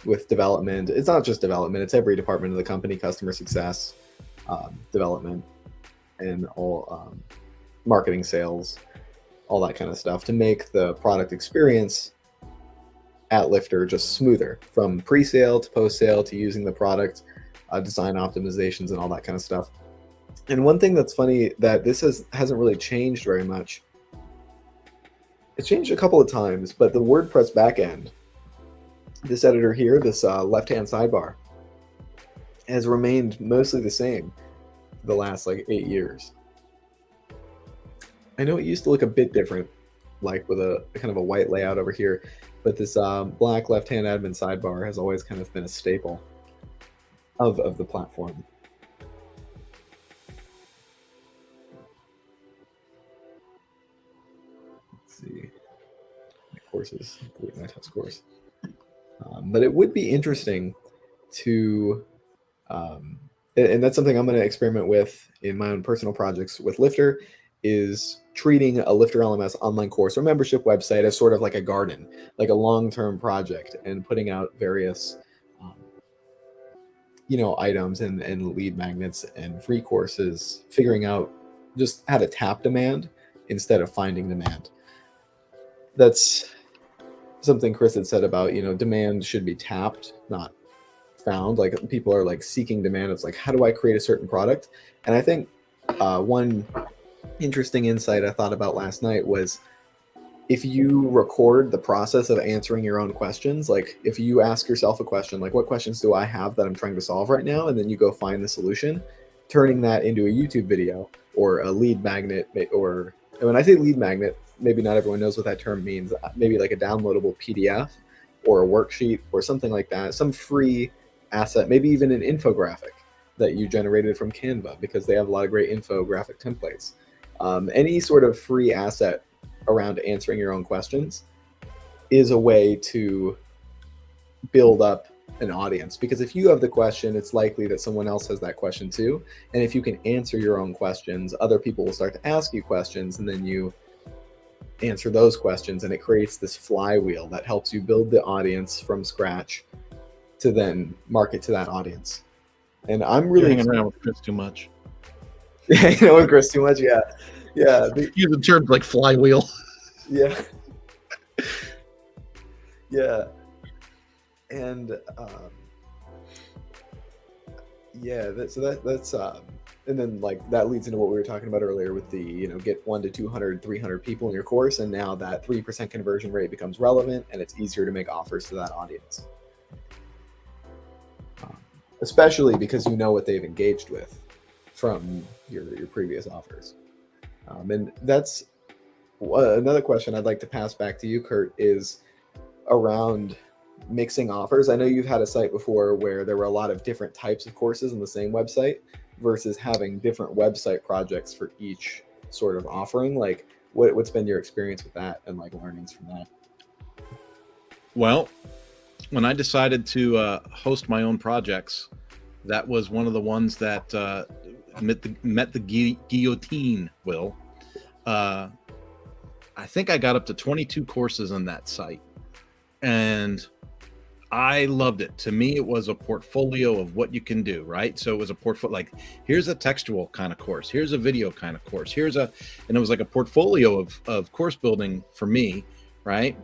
with development. It's not just development, it's every department of the company, customer success, development, and all marketing, sales, all that kind of stuff to make the product experience at Lifter just smoother, from pre-sale to post-sale to using the product, design optimizations and all that kind of stuff. And one thing that's funny that this hasn't really changed very much. It's changed a couple of times, but the WordPress backend, this editor here, this left-hand sidebar, has remained mostly the same for the last like 8 years. I know it used to look a bit different, like with a kind of a white layout over here, but this black left-hand admin sidebar has always kind of been a staple of the platform. Let's see, my courses, my test course. But it would be interesting to, and that's something I'm going to experiment with in my own personal projects with Lifter, is treating a LifterLMS online course or membership website as sort of like a garden, like a long-term project, and putting out various, items and lead magnets and free courses, figuring out just how to tap demand instead of finding demand. That's something Chris had said about, demand should be tapped, not found. Like people are like seeking demand. It's like, how do I create a certain product? And I think one interesting insight I thought about last night was, if you record the process of answering your own questions, like if you ask yourself a question, like what questions do I have that I'm trying to solve right now? And then you go find the solution, turning that into a YouTube video or a lead magnet, or when I say lead magnet, maybe not everyone knows what that term means. Maybe like a downloadable PDF or a worksheet or something like that, some free asset, maybe even an infographic that you generated from Canva, because they have a lot of great infographic templates. Any sort of free asset around answering your own questions is a way to build up an audience, because if you have the question, it's likely that someone else has that question too. And if you can answer your own questions, other people will start to ask you questions, and then you answer those questions, and it creates this flywheel that helps you build the audience from scratch to then market to that audience. And I'm really hanging around with Chris too much. With Chris too much, yeah. Using terms like flywheel. Yeah. Yeah. And that's and then like that leads into what we were talking about earlier with the, get 1 to 200, 300 people in your course, and now that 3% conversion rate becomes relevant, and it's easier to make offers to that audience. Especially because you know what they've engaged with from your previous offers. And that's another question I'd like to pass back to you, Kurt, is around mixing offers. I know you've had a site before where there were a lot of different types of courses on the same website versus having different website projects for each sort of offering. Like what's been your experience with that and like learnings from that? Well, when I decided to host my own projects, that was one of the ones that met the guillotine, Will. I think I got up to 22 courses on that site, and I loved it. To me, it was a portfolio of what you can do, right? So it was a portfolio, like here's a textual kind of course, here's a video kind of course, and it was like a portfolio of course building for me, right?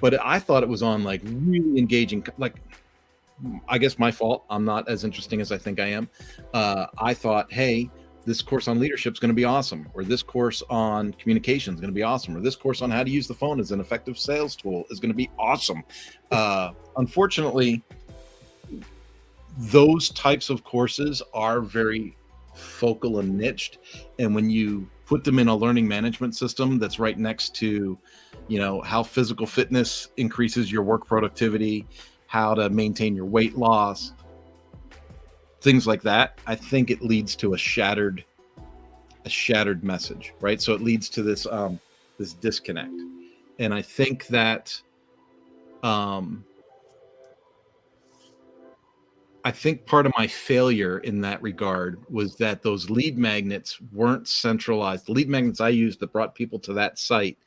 But I thought it was on like really engaging, like, I guess my fault, I'm not as interesting as I think I am. I thought, hey, this course on leadership is going to be awesome, or this course on communication is going to be awesome, or this course on how to use the phone as an effective sales tool is going to be awesome. Unfortunately, those types of courses are very focal and niched, and when you put them in a learning management system that's right next to, how physical fitness increases your work productivity, how to maintain your weight loss, things like that, I think it leads to a shattered message, right? So it leads to this this disconnect. And I think that I think part of my failure in that regard was that those lead magnets weren't centralized. The lead magnets I used that brought people to that site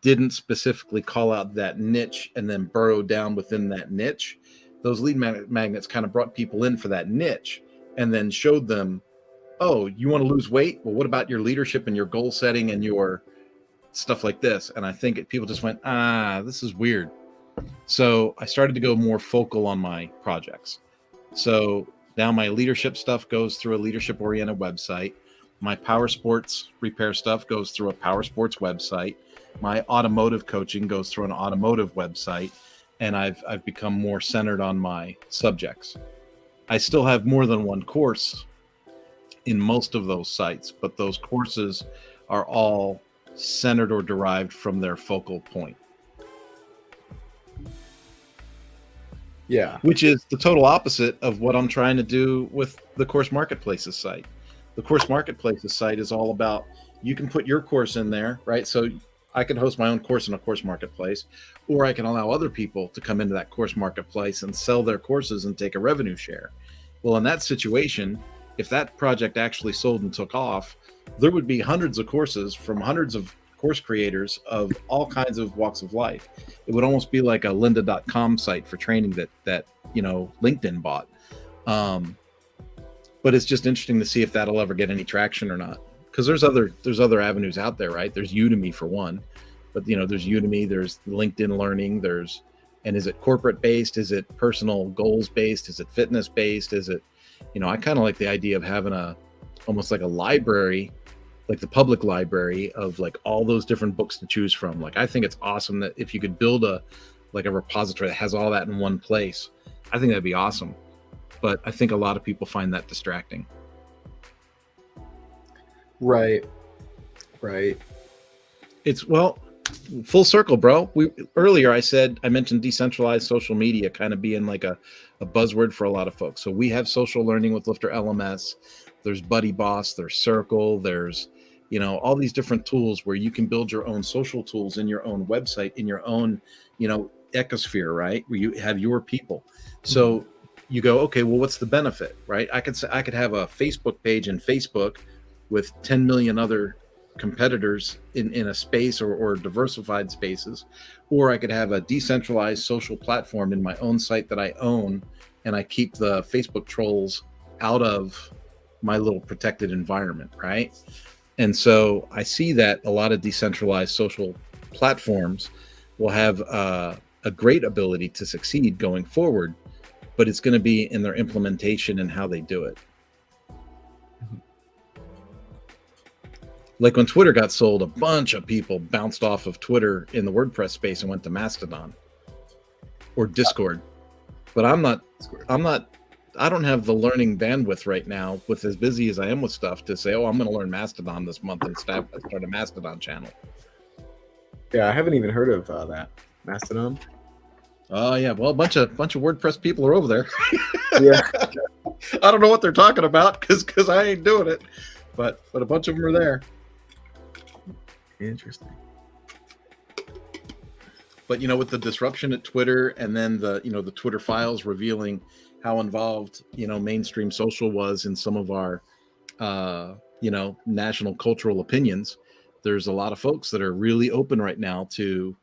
didn't specifically call out that niche and then burrow down within that niche. Those lead magnets kind of brought people in for that niche and then showed them, oh, you want to lose weight? Well, what about your leadership and your goal setting and your stuff like this? And I think people just went, this is weird. So I started to go more focal on my projects. So now my leadership stuff goes through a leadership oriented website. My power sports repair stuff goes through a power sports website. My automotive coaching goes through an automotive website. And I've become more centered on my subjects. I still have more than one course in most of those sites, but those courses are all centered or derived from their focal point. Yeah. Which is the total opposite of what I'm trying to do with the Course Marketplaces site. The Course Marketplaces site is all about, you can put your course in there, right? So I can host my own course in a Course Marketplace, or I can allow other people to come into that Course Marketplace and sell their courses and take a revenue share. Well, in that situation, if that project actually sold and took off, there would be hundreds of courses from hundreds of course creators of all kinds of walks of life. It would almost be like a lynda.com site for training that LinkedIn bought. But it's just interesting to see if that'll ever get any traction or not. Because there's other avenues out there, right? There's Udemy for one, but there's Udemy, there's LinkedIn Learning, and is it corporate based? Is it personal goals based? Is it fitness based? Is it, I kind of like the idea of having almost like a library, like the public library of like all those different books to choose from. Like, I think it's awesome that if you could build a repository that has all that in one place, I think that'd be awesome. But I think a lot of people find that distracting. Right. It's, well, full circle, bro. Earlier I mentioned decentralized social media kind of being like a buzzword for a lot of folks. So we have social learning with LifterLMS. There's Buddy Boss, there's Circle, there's all these different tools where you can build your own social tools in your own website, in your own ecosphere, right, where you have your people. So you go, okay, well, what's the benefit, right? I could have a Facebook page in Facebook with 10 million other competitors in a space or diversified spaces, or I could have a decentralized social platform in my own site that I own, and I keep the Facebook trolls out of my little protected environment, right? And so I see that a lot of decentralized social platforms will have a great ability to succeed going forward, but it's going to be in their implementation and how they do it. Like when Twitter got sold, a bunch of people bounced off of Twitter in the WordPress space and went to Mastodon or Discord. But I don't have the learning bandwidth right now, with as busy as I am with stuff, to say, oh, I'm going to learn Mastodon this month and start a Mastodon channel. Yeah, I haven't even heard of that Mastodon. Oh yeah, well, a bunch of WordPress people are over there. Yeah. I don't know what they're talking about because I ain't doing it, but a bunch of them are there. Interesting. But with the disruption at Twitter, and then the Twitter files revealing how involved mainstream social was in some of our national cultural opinions, there's a lot of folks that are really open right now to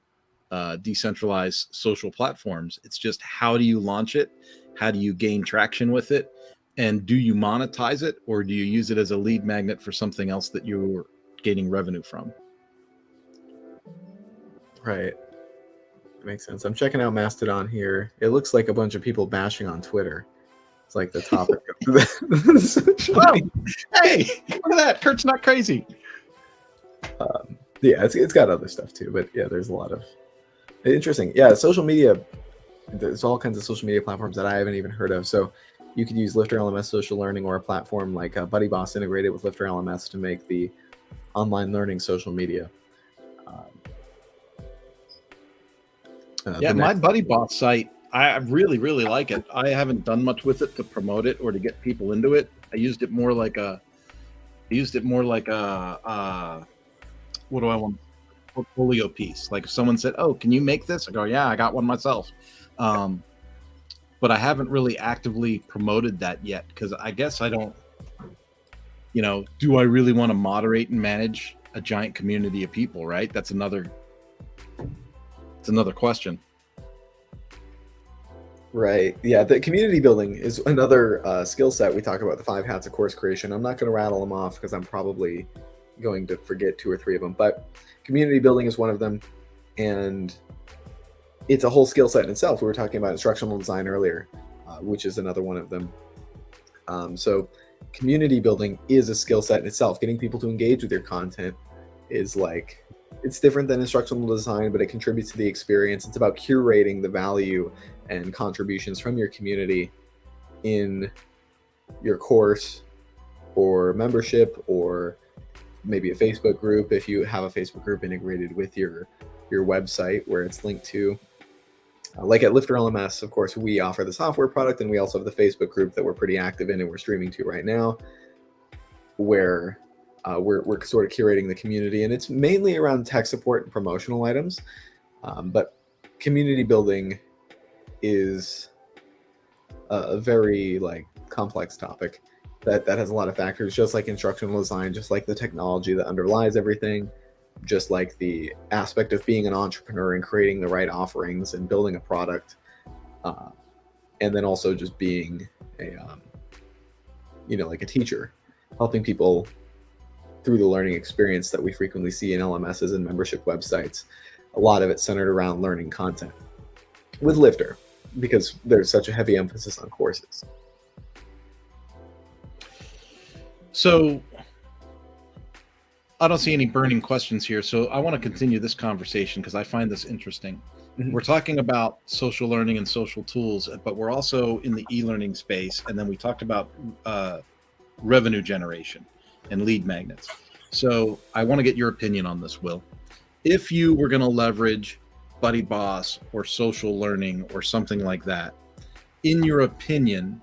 decentralized social platforms. It's just, how do you launch it? How do you gain traction with it? And do you monetize it, or do you use it as a lead magnet for something else that you're gaining revenue from? Right. Makes sense. I'm checking out Mastodon here. It looks like a bunch of people bashing on Twitter. It's like the topic of the hey, look at that. Kurt's not crazy. Yeah, it's got other stuff too, but yeah, there's a lot of interesting. Yeah, social media. There's all kinds of social media platforms that I haven't even heard of. So you could use LifterLMS social learning, or a platform like Buddy Boss integrated with LifterLMS to make the online learning social media. My Buddy Boss site, I really, really like it. I haven't done much with it to promote it or to get people into it. I used it more like a what do I want? Portfolio piece. Like if someone said, "Oh, can you make this?" I go, "Yeah, I got one myself." Um, but I haven't really actively promoted that yet because I guess I don't. Do I really want to moderate and manage a giant community of people? Right? That's another. It's another question. Right. Yeah. The community building is another skill set. We talk about the 5 hats of course creation. I'm not going to rattle them off because I'm probably going to forget 2 or 3 of them. But community building is one of them, and it's a whole skill set in itself. We were talking about instructional design earlier, which is another one of them. So community building is a skill set in itself. Getting people to engage with your content is like, it's different than instructional design, but it contributes to the experience. It's about curating the value and contributions from your community in your course or membership, or maybe a Facebook group if you have a Facebook group integrated with your website where it's linked to. Like at LifterLMS, of course, we offer the software product, and we also have the Facebook group that we're pretty active in and we're streaming to right now, where we're sort of curating the community, and it's mainly around tech support and promotional items. But community building is a very complex topic that has a lot of factors, just like instructional design, just like the technology that underlies everything, just like the aspect of being an entrepreneur and creating the right offerings and building a product, and then also just being a like a teacher, helping people through the learning experience that we frequently see in LMSs and membership websites. A lot of it centered around learning content with Lifter, because there's such a heavy emphasis on courses. So I don't see any burning questions here. So I want to continue this conversation because I find this interesting. Mhm. We're talking about social learning and social tools, but we're also in the e-learning space. And then we talked about revenue generation and lead magnets. So I want to get your opinion on this, Will. If you were going to leverage Buddy Boss or social learning or something like that, in your opinion,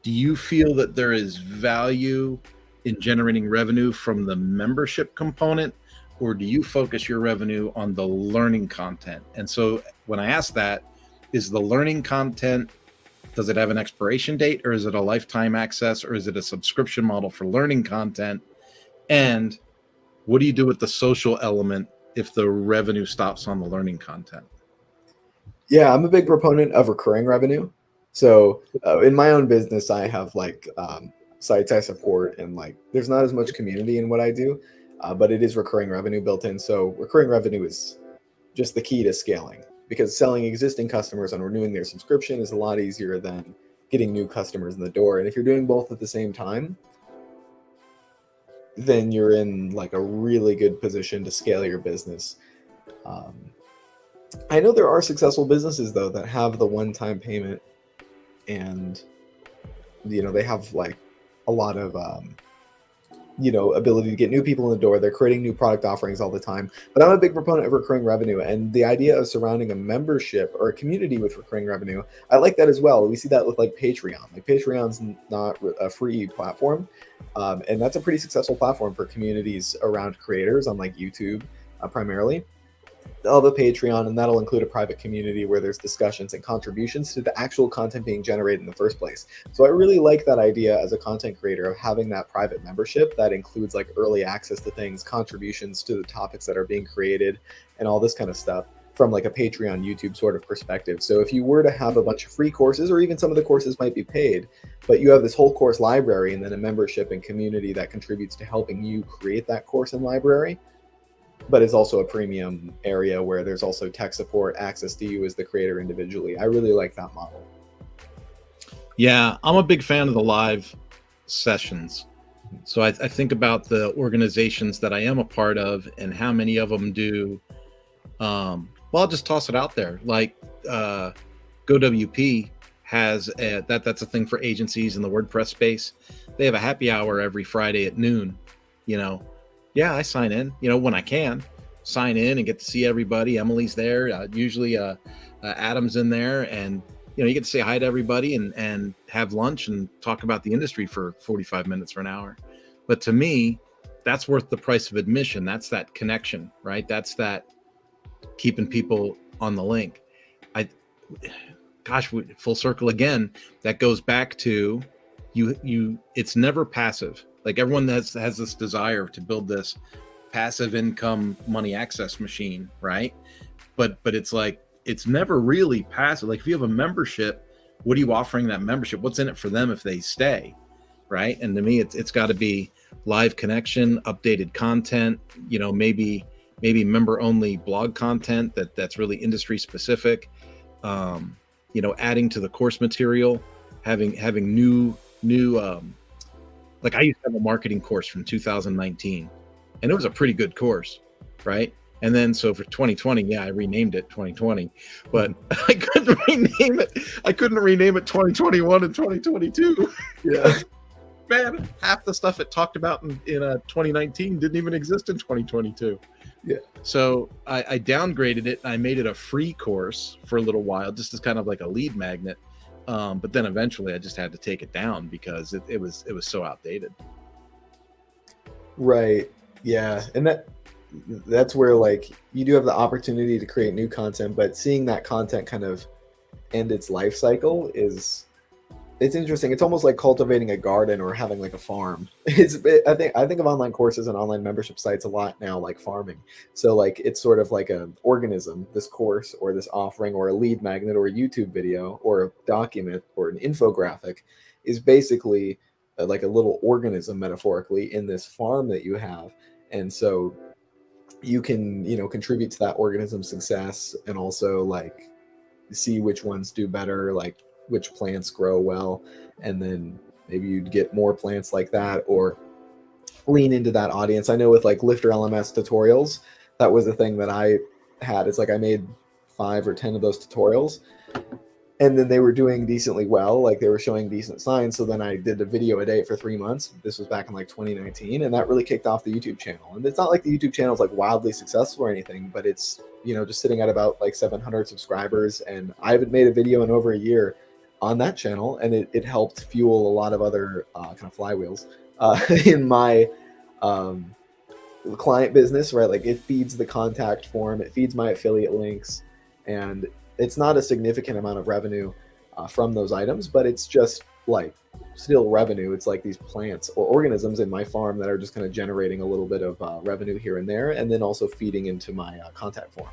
do you feel that there is value in generating revenue from the membership component, or do you focus your revenue on the learning content? And so when I ask that, is the learning content, does it have an expiration date, or is it a lifetime access, or is it a subscription model for learning content? And what do you do with the social element if the revenue stops on the learning content? Yeah, I'm a big proponent of recurring revenue. So in my own business, I have sites I support, and there's not as much community in what I do, but it is recurring revenue built in. So recurring revenue is just the key to scaling, because selling existing customers and renewing their subscription is a lot easier than getting new customers in the door. And if you're doing both at the same time, then you're in a really good position to scale your business. I know there are successful businesses though that have the one-time payment, and they have a lot of ability to get new people in the door. They're creating new product offerings all the time. But I'm a big proponent of recurring revenue, and the idea of surrounding a membership or a community with recurring revenue, I like that as well. We see that with Patreon. Patreon's not a free platform, and that's a pretty successful platform for communities around creators on YouTube primarily. They'll have a Patreon, and that'll include a private community where there's discussions and contributions to the actual content being generated in the first place. So I really like that idea as a content creator of having that private membership that includes early access to things, contributions to the topics that are being created, and all this kind of stuff from a Patreon, YouTube sort of perspective. So if you were to have a bunch of free courses, or even some of the courses might be paid, but you have this whole course library and then a membership and community that contributes to helping you create that course and library, but it's also a premium area where there's also tech support, access to you as the creator individually. I really like that model. Yeah, I'm a big fan of the live sessions. So I think about the organizations that I am a part of and how many of them do. Well, I'll just toss it out there. GoWP has that's a thing for agencies in the WordPress space. They have a happy hour every Friday at noon. Yeah, I sign in, when I can sign in and get to see everybody. Emily's there. Usually Adam's in there, and you get to say hi to everybody and have lunch and talk about the industry for 45 minutes or an hour. But to me, that's worth the price of admission. That's that connection, right? That's that keeping people on the link. I, gosh, full circle again. That goes back to you. It's never passive. Like everyone has this desire to build this passive income money access machine, right? But it's like it's never really passive. Like if you have a membership, what are you offering that membership? What's in it for them if they stay, right? And to me, it's got to be live connection, updated content. Maybe member only blog content that's really industry specific. Adding to the course material, having new like I used to have a marketing course from 2019, and it was a pretty good course, right? And then so for 2020, I renamed it 2020, but I couldn't rename it. I couldn't rename it 2021 and 2022. Yeah. Man, half the stuff it talked about in 2019 didn't even exist in 2022. Yeah. So I downgraded it. I made it a free course for a little while, just as kind of like a lead magnet. But then eventually I just had to take it down because it was so outdated. Right. Yeah. And that's where like you do have the opportunity to create new content, but seeing that content kind of end its life cycle it's interesting. It's almost like cultivating a garden or having like a farm. I think of online courses and online membership sites a lot now like farming. So like it's sort of like an organism, this course or this offering or a lead magnet or a YouTube video or a document or an infographic is basically like a little organism metaphorically in this farm that you have. And so you can, contribute to that organism's success and also like see which ones do better, like which plants grow well, and then maybe you'd get more plants like that or lean into that audience. I know with like LifterLMS tutorials, that was a thing that I had. It's like I made 5 or 10 of those tutorials, and then they were doing decently well, like they were showing decent signs. So then I did a video a day for 3 months. This was back in like 2019, and that really kicked off the YouTube channel. And it's not like the YouTube channel is like wildly successful or anything, but it's just sitting at about like 700 subscribers, and I haven't made a video in over a year on that channel, and it helped fuel a lot of other kind of flywheels in my client business, right? Like it feeds the contact form, it feeds my affiliate links, and it's not a significant amount of revenue from those items, but it's just like still revenue. It's like these plants or organisms in my farm that are just kind of generating a little bit of revenue here and there, and then also feeding into my contact form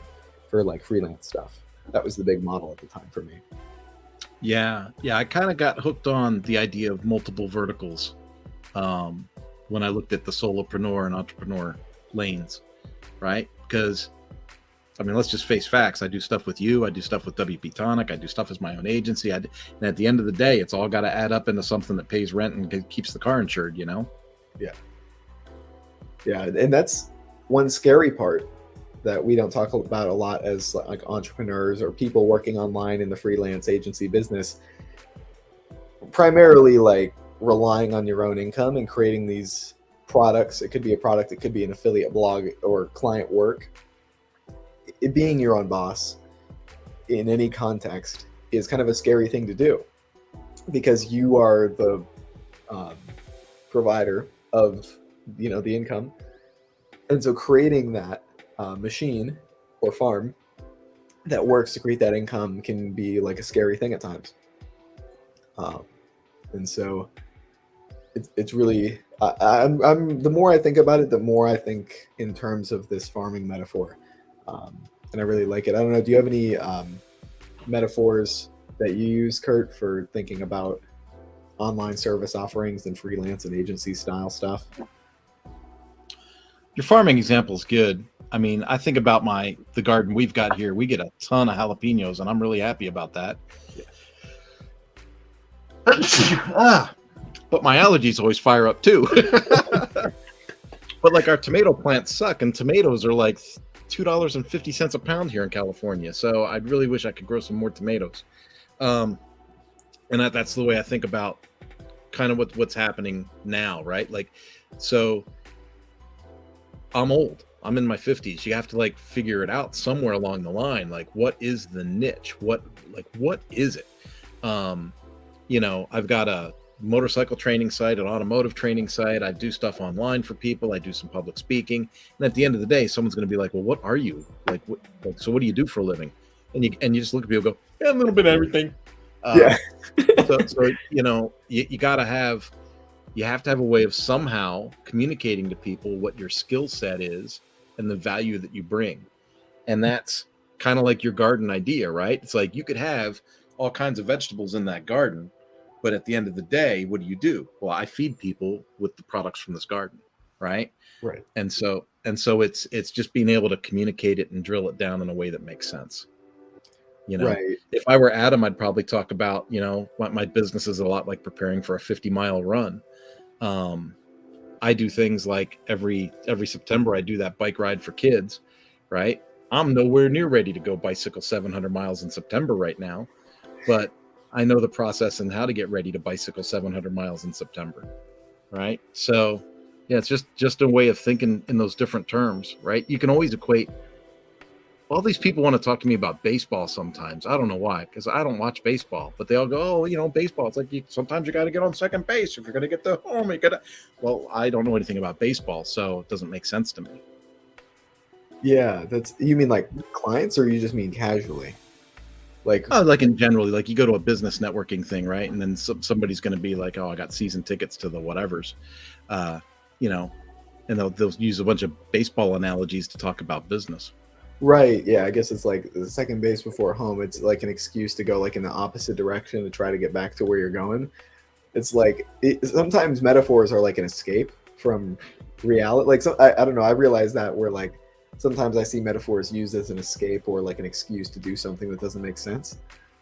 for like freelance stuff. That was the big model at the time for me. Yeah. I kind of got hooked on the idea of multiple verticals when I looked at the solopreneur and entrepreneur lanes, right? Because let's just face facts. I do stuff with you. I do stuff with WP Tonic. I do stuff as my own agency. And at the end of the day, it's all got to add up into something that pays rent and keeps the car insured, Yeah. And that's one scary part that we don't talk about a lot as like entrepreneurs or people working online in the freelance agency business, primarily like relying on your own income and creating these products. It could be a product, it could be an affiliate blog or client work. It being your own boss in any context is kind of a scary thing to do because you are the provider of the income, and so creating that machine or farm that works to create that income can be like a scary thing at times. And so it's really I'm the more I think about it, the more I think in terms of this farming metaphor, and I really like it. I don't know, do you have any metaphors that you use, Kurt, for thinking about online service offerings and freelance and agency style stuff? Your farming example is good. I think about the garden we've got here. We get a ton of jalapenos, and I'm really happy about that. Yeah. But my allergies always fire up too. But like our tomato plants suck, and tomatoes are like $2.50 a pound here in California. So I really wish I could grow some more tomatoes. And that's the way I think about kind of what's happening now, right? Like, so I'm old. I'm in my 50s. You have to like figure it out somewhere along the line. Like, what is the niche? What is it? Um, I've got a motorcycle training site, an automotive training site. I do stuff online for people. I do some public speaking. And at the end of the day, someone's going to be like, well, what are you? So what do you do for a living? And you just look at people and go, yeah, a little bit of everything. Yeah. So you got to have, you have to have a way of somehow communicating to people what your skill set is and the value that you bring. And that's kind of like your garden idea, right? It's like you could have all kinds of vegetables in that garden, but at the end of the day, what do? Well, I feed people with the products from this garden, right? Right. And so it's just being able to communicate it and drill it down in a way that makes sense. Right. If I were Adam, I'd probably talk about, my business is a lot like preparing for a 50-mile run. I do things like every September, I do that bike ride for kids, right? I'm nowhere near ready to go bicycle 700 miles in September right now, but I know the process and how to get ready to bicycle 700 miles in September, right? So yeah, it's just a way of thinking in those different terms, right? You can always equate. All these people want to talk to me about baseball sometimes. I don't know why, because I don't watch baseball, but they all go, oh, baseball. It's like sometimes you got to get on second base if you're going to get to home. Well, I don't know anything about baseball, so it doesn't make sense to me. Yeah, you mean like clients, or you just mean casually? Like in general, like you go to a business networking thing, right? And then somebody's going to be like, oh, I got season tickets to the whatevers, and they'll use a bunch of baseball analogies to talk about business. Right. Yeah. I guess it's like the second base before home. It's like an excuse to go like in the opposite direction to try to get back to where you're going. It's like sometimes metaphors are like an escape from reality. Like, I don't know. I realize that where like sometimes I see metaphors used as an escape or like an excuse to do something that doesn't make sense.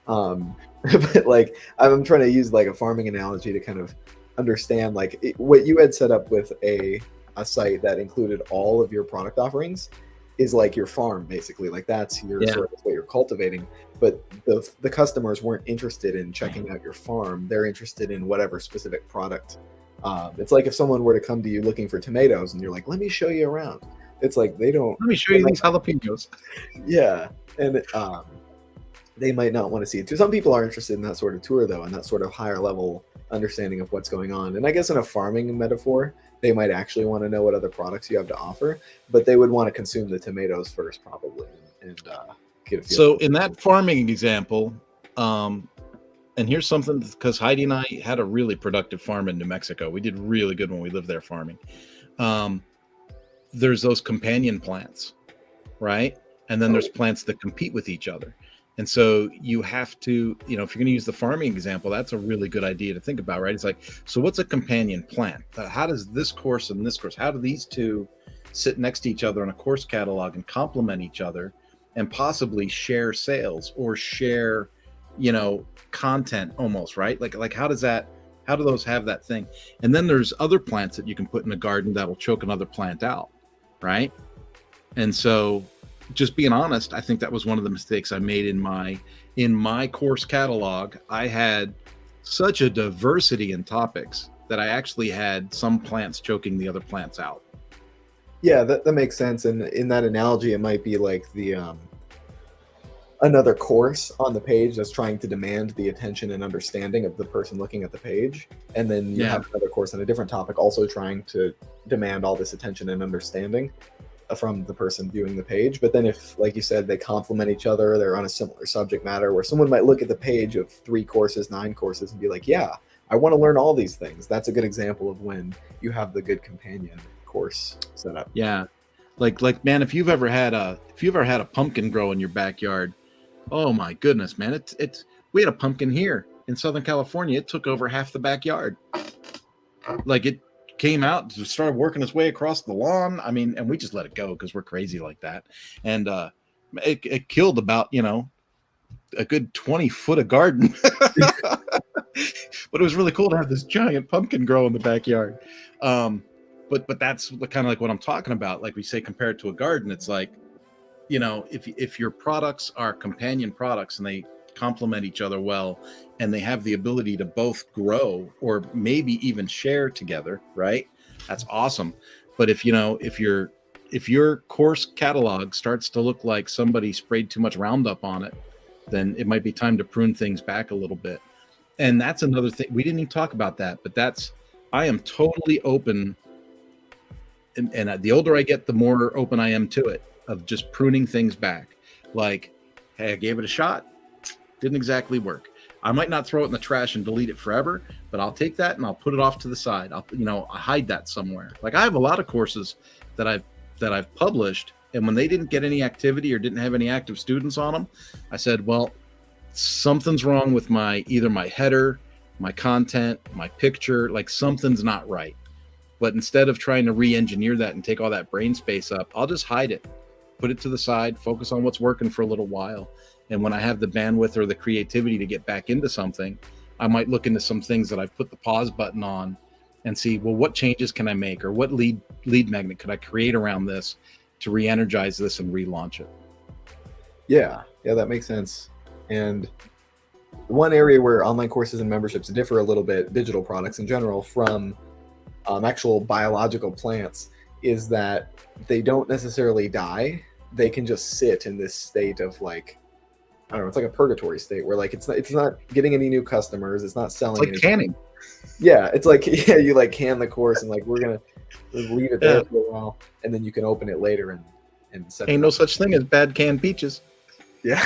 But like I'm trying to use like a farming analogy to kind of understand like what you had set up with a site that included all of your product offerings is like your farm, basically. Like that's your sort of what you're cultivating. But the customers weren't interested in checking out your farm. They're interested in whatever specific product. It's like if someone were to come to you looking for tomatoes and you're like, let me show you around. It's like they don't. Let me show you these jalapenos. Yeah. And they might not want to see it too. Some people are interested in that sort of tour though, and that sort of higher level understanding of what's going on. And I guess in a farming metaphor, they might actually want to know what other products you have to offer, but they would want to consume the tomatoes first, probably, and get a feel. So in that farming example, and here's something, because Heidi and I had a really productive farm in New Mexico. We did really good when we lived there farming. There's those companion plants, right? And then there's plants that compete with each other. And so you have to, if you're going to use the farming example, that's a really good idea to think about, right? It's like, so what's a companion plant? How does this course and this course, how do these two sit next to each other in a course catalog and complement each other and possibly share sales or share, content almost, right? Like how do those have that thing? And then there's other plants that you can put in a garden that'll choke another plant out, right? And so just being honest, I think that was one of the mistakes I made in my course catalog. I had such a diversity in topics that I actually had some plants choking the other plants out. Yeah, that makes sense. And in that analogy, it might be like the another course on the page that's trying to demand the attention and understanding of the person looking at the page. And then you have another course on a different topic also trying to demand all this attention and understanding from the person viewing the page. But then if, like you said, they complement each other, they're on a similar subject matter, where someone might look at the page of 3 courses, 9 courses and be like, yeah, I want to learn all these things. That's a good example of when you have the good companion course set up. Yeah. Like man, if you've ever had a pumpkin grow in your backyard, oh my goodness, man. We had a pumpkin here in Southern California. It took over half the backyard. Like it came out, started working its way across the lawn. I mean, and we just let it go because we're crazy like that. And it killed about, a good 20 foot of garden. But it was really cool to have this giant pumpkin grow in the backyard. But that's kind of like what I'm talking about. Like we say, compared to a garden, it's like, if your products are companion products and they complement each other well, and they have the ability to both grow or maybe even share together, right? That's awesome. But if your course catalog starts to look like somebody sprayed too much Roundup on it, then it might be time to prune things back a little bit. And that's another thing. We didn't even talk about that, but I am totally open. And the older I get, the more open I am to it, of just pruning things back. Like, hey, I gave it a shot. Didn't exactly work. I might not throw it in the trash and delete it forever, but I'll take that and I'll put it off to the side. I hide that somewhere. Like, I have a lot of courses that I've published, and when they didn't get any activity or didn't have any active students on them, I said, well, something's wrong with either my header, my content, my picture, like something's not right. But instead of trying to re-engineer that and take all that brain space up, I'll just hide it, put it to the side, focus on what's working for a little while. And when I have the bandwidth or the creativity to get back into something, I might look into some things that I've put the pause button on and see, well, what changes can I make, or what lead magnet could I create around this to re-energize this and relaunch it? Yeah, that makes sense. And one area where online courses and memberships differ a little bit, digital products in general, from actual biological plants, is that they don't necessarily die. They can just sit in this state of, like, I don't know, it's like a purgatory state where, like, it's not getting any new customers, it's not selling. It's like canning. Yeah, it's like, yeah, you like can the course and like we're gonna leave it there for a while, and then you can open it later and set. Ain't no such thing as bad canned peaches. Yeah.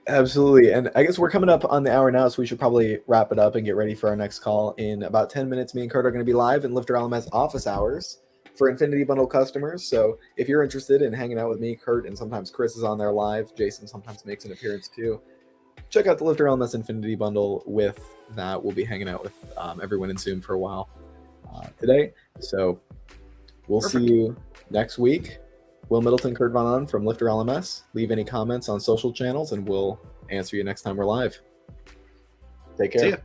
Absolutely. And I guess we're coming up on the hour now, so we should probably wrap it up and get ready for our next call. In about 10 minutes, me and Kurt are going to be live in LifterLMS office hours for Infinity Bundle customers. So if you're interested in hanging out with me, Kurt, and sometimes Chris is on there live, Jason sometimes makes an appearance too, check out the LifterLMS Infinity Bundle. With that, we'll be hanging out with everyone in Zoom for a while today. So we'll see you next week. Will Middleton, Kurt Von Ahnen from LifterLMS. Leave any comments on social channels, and we'll answer you next time we're live. Take care. See ya.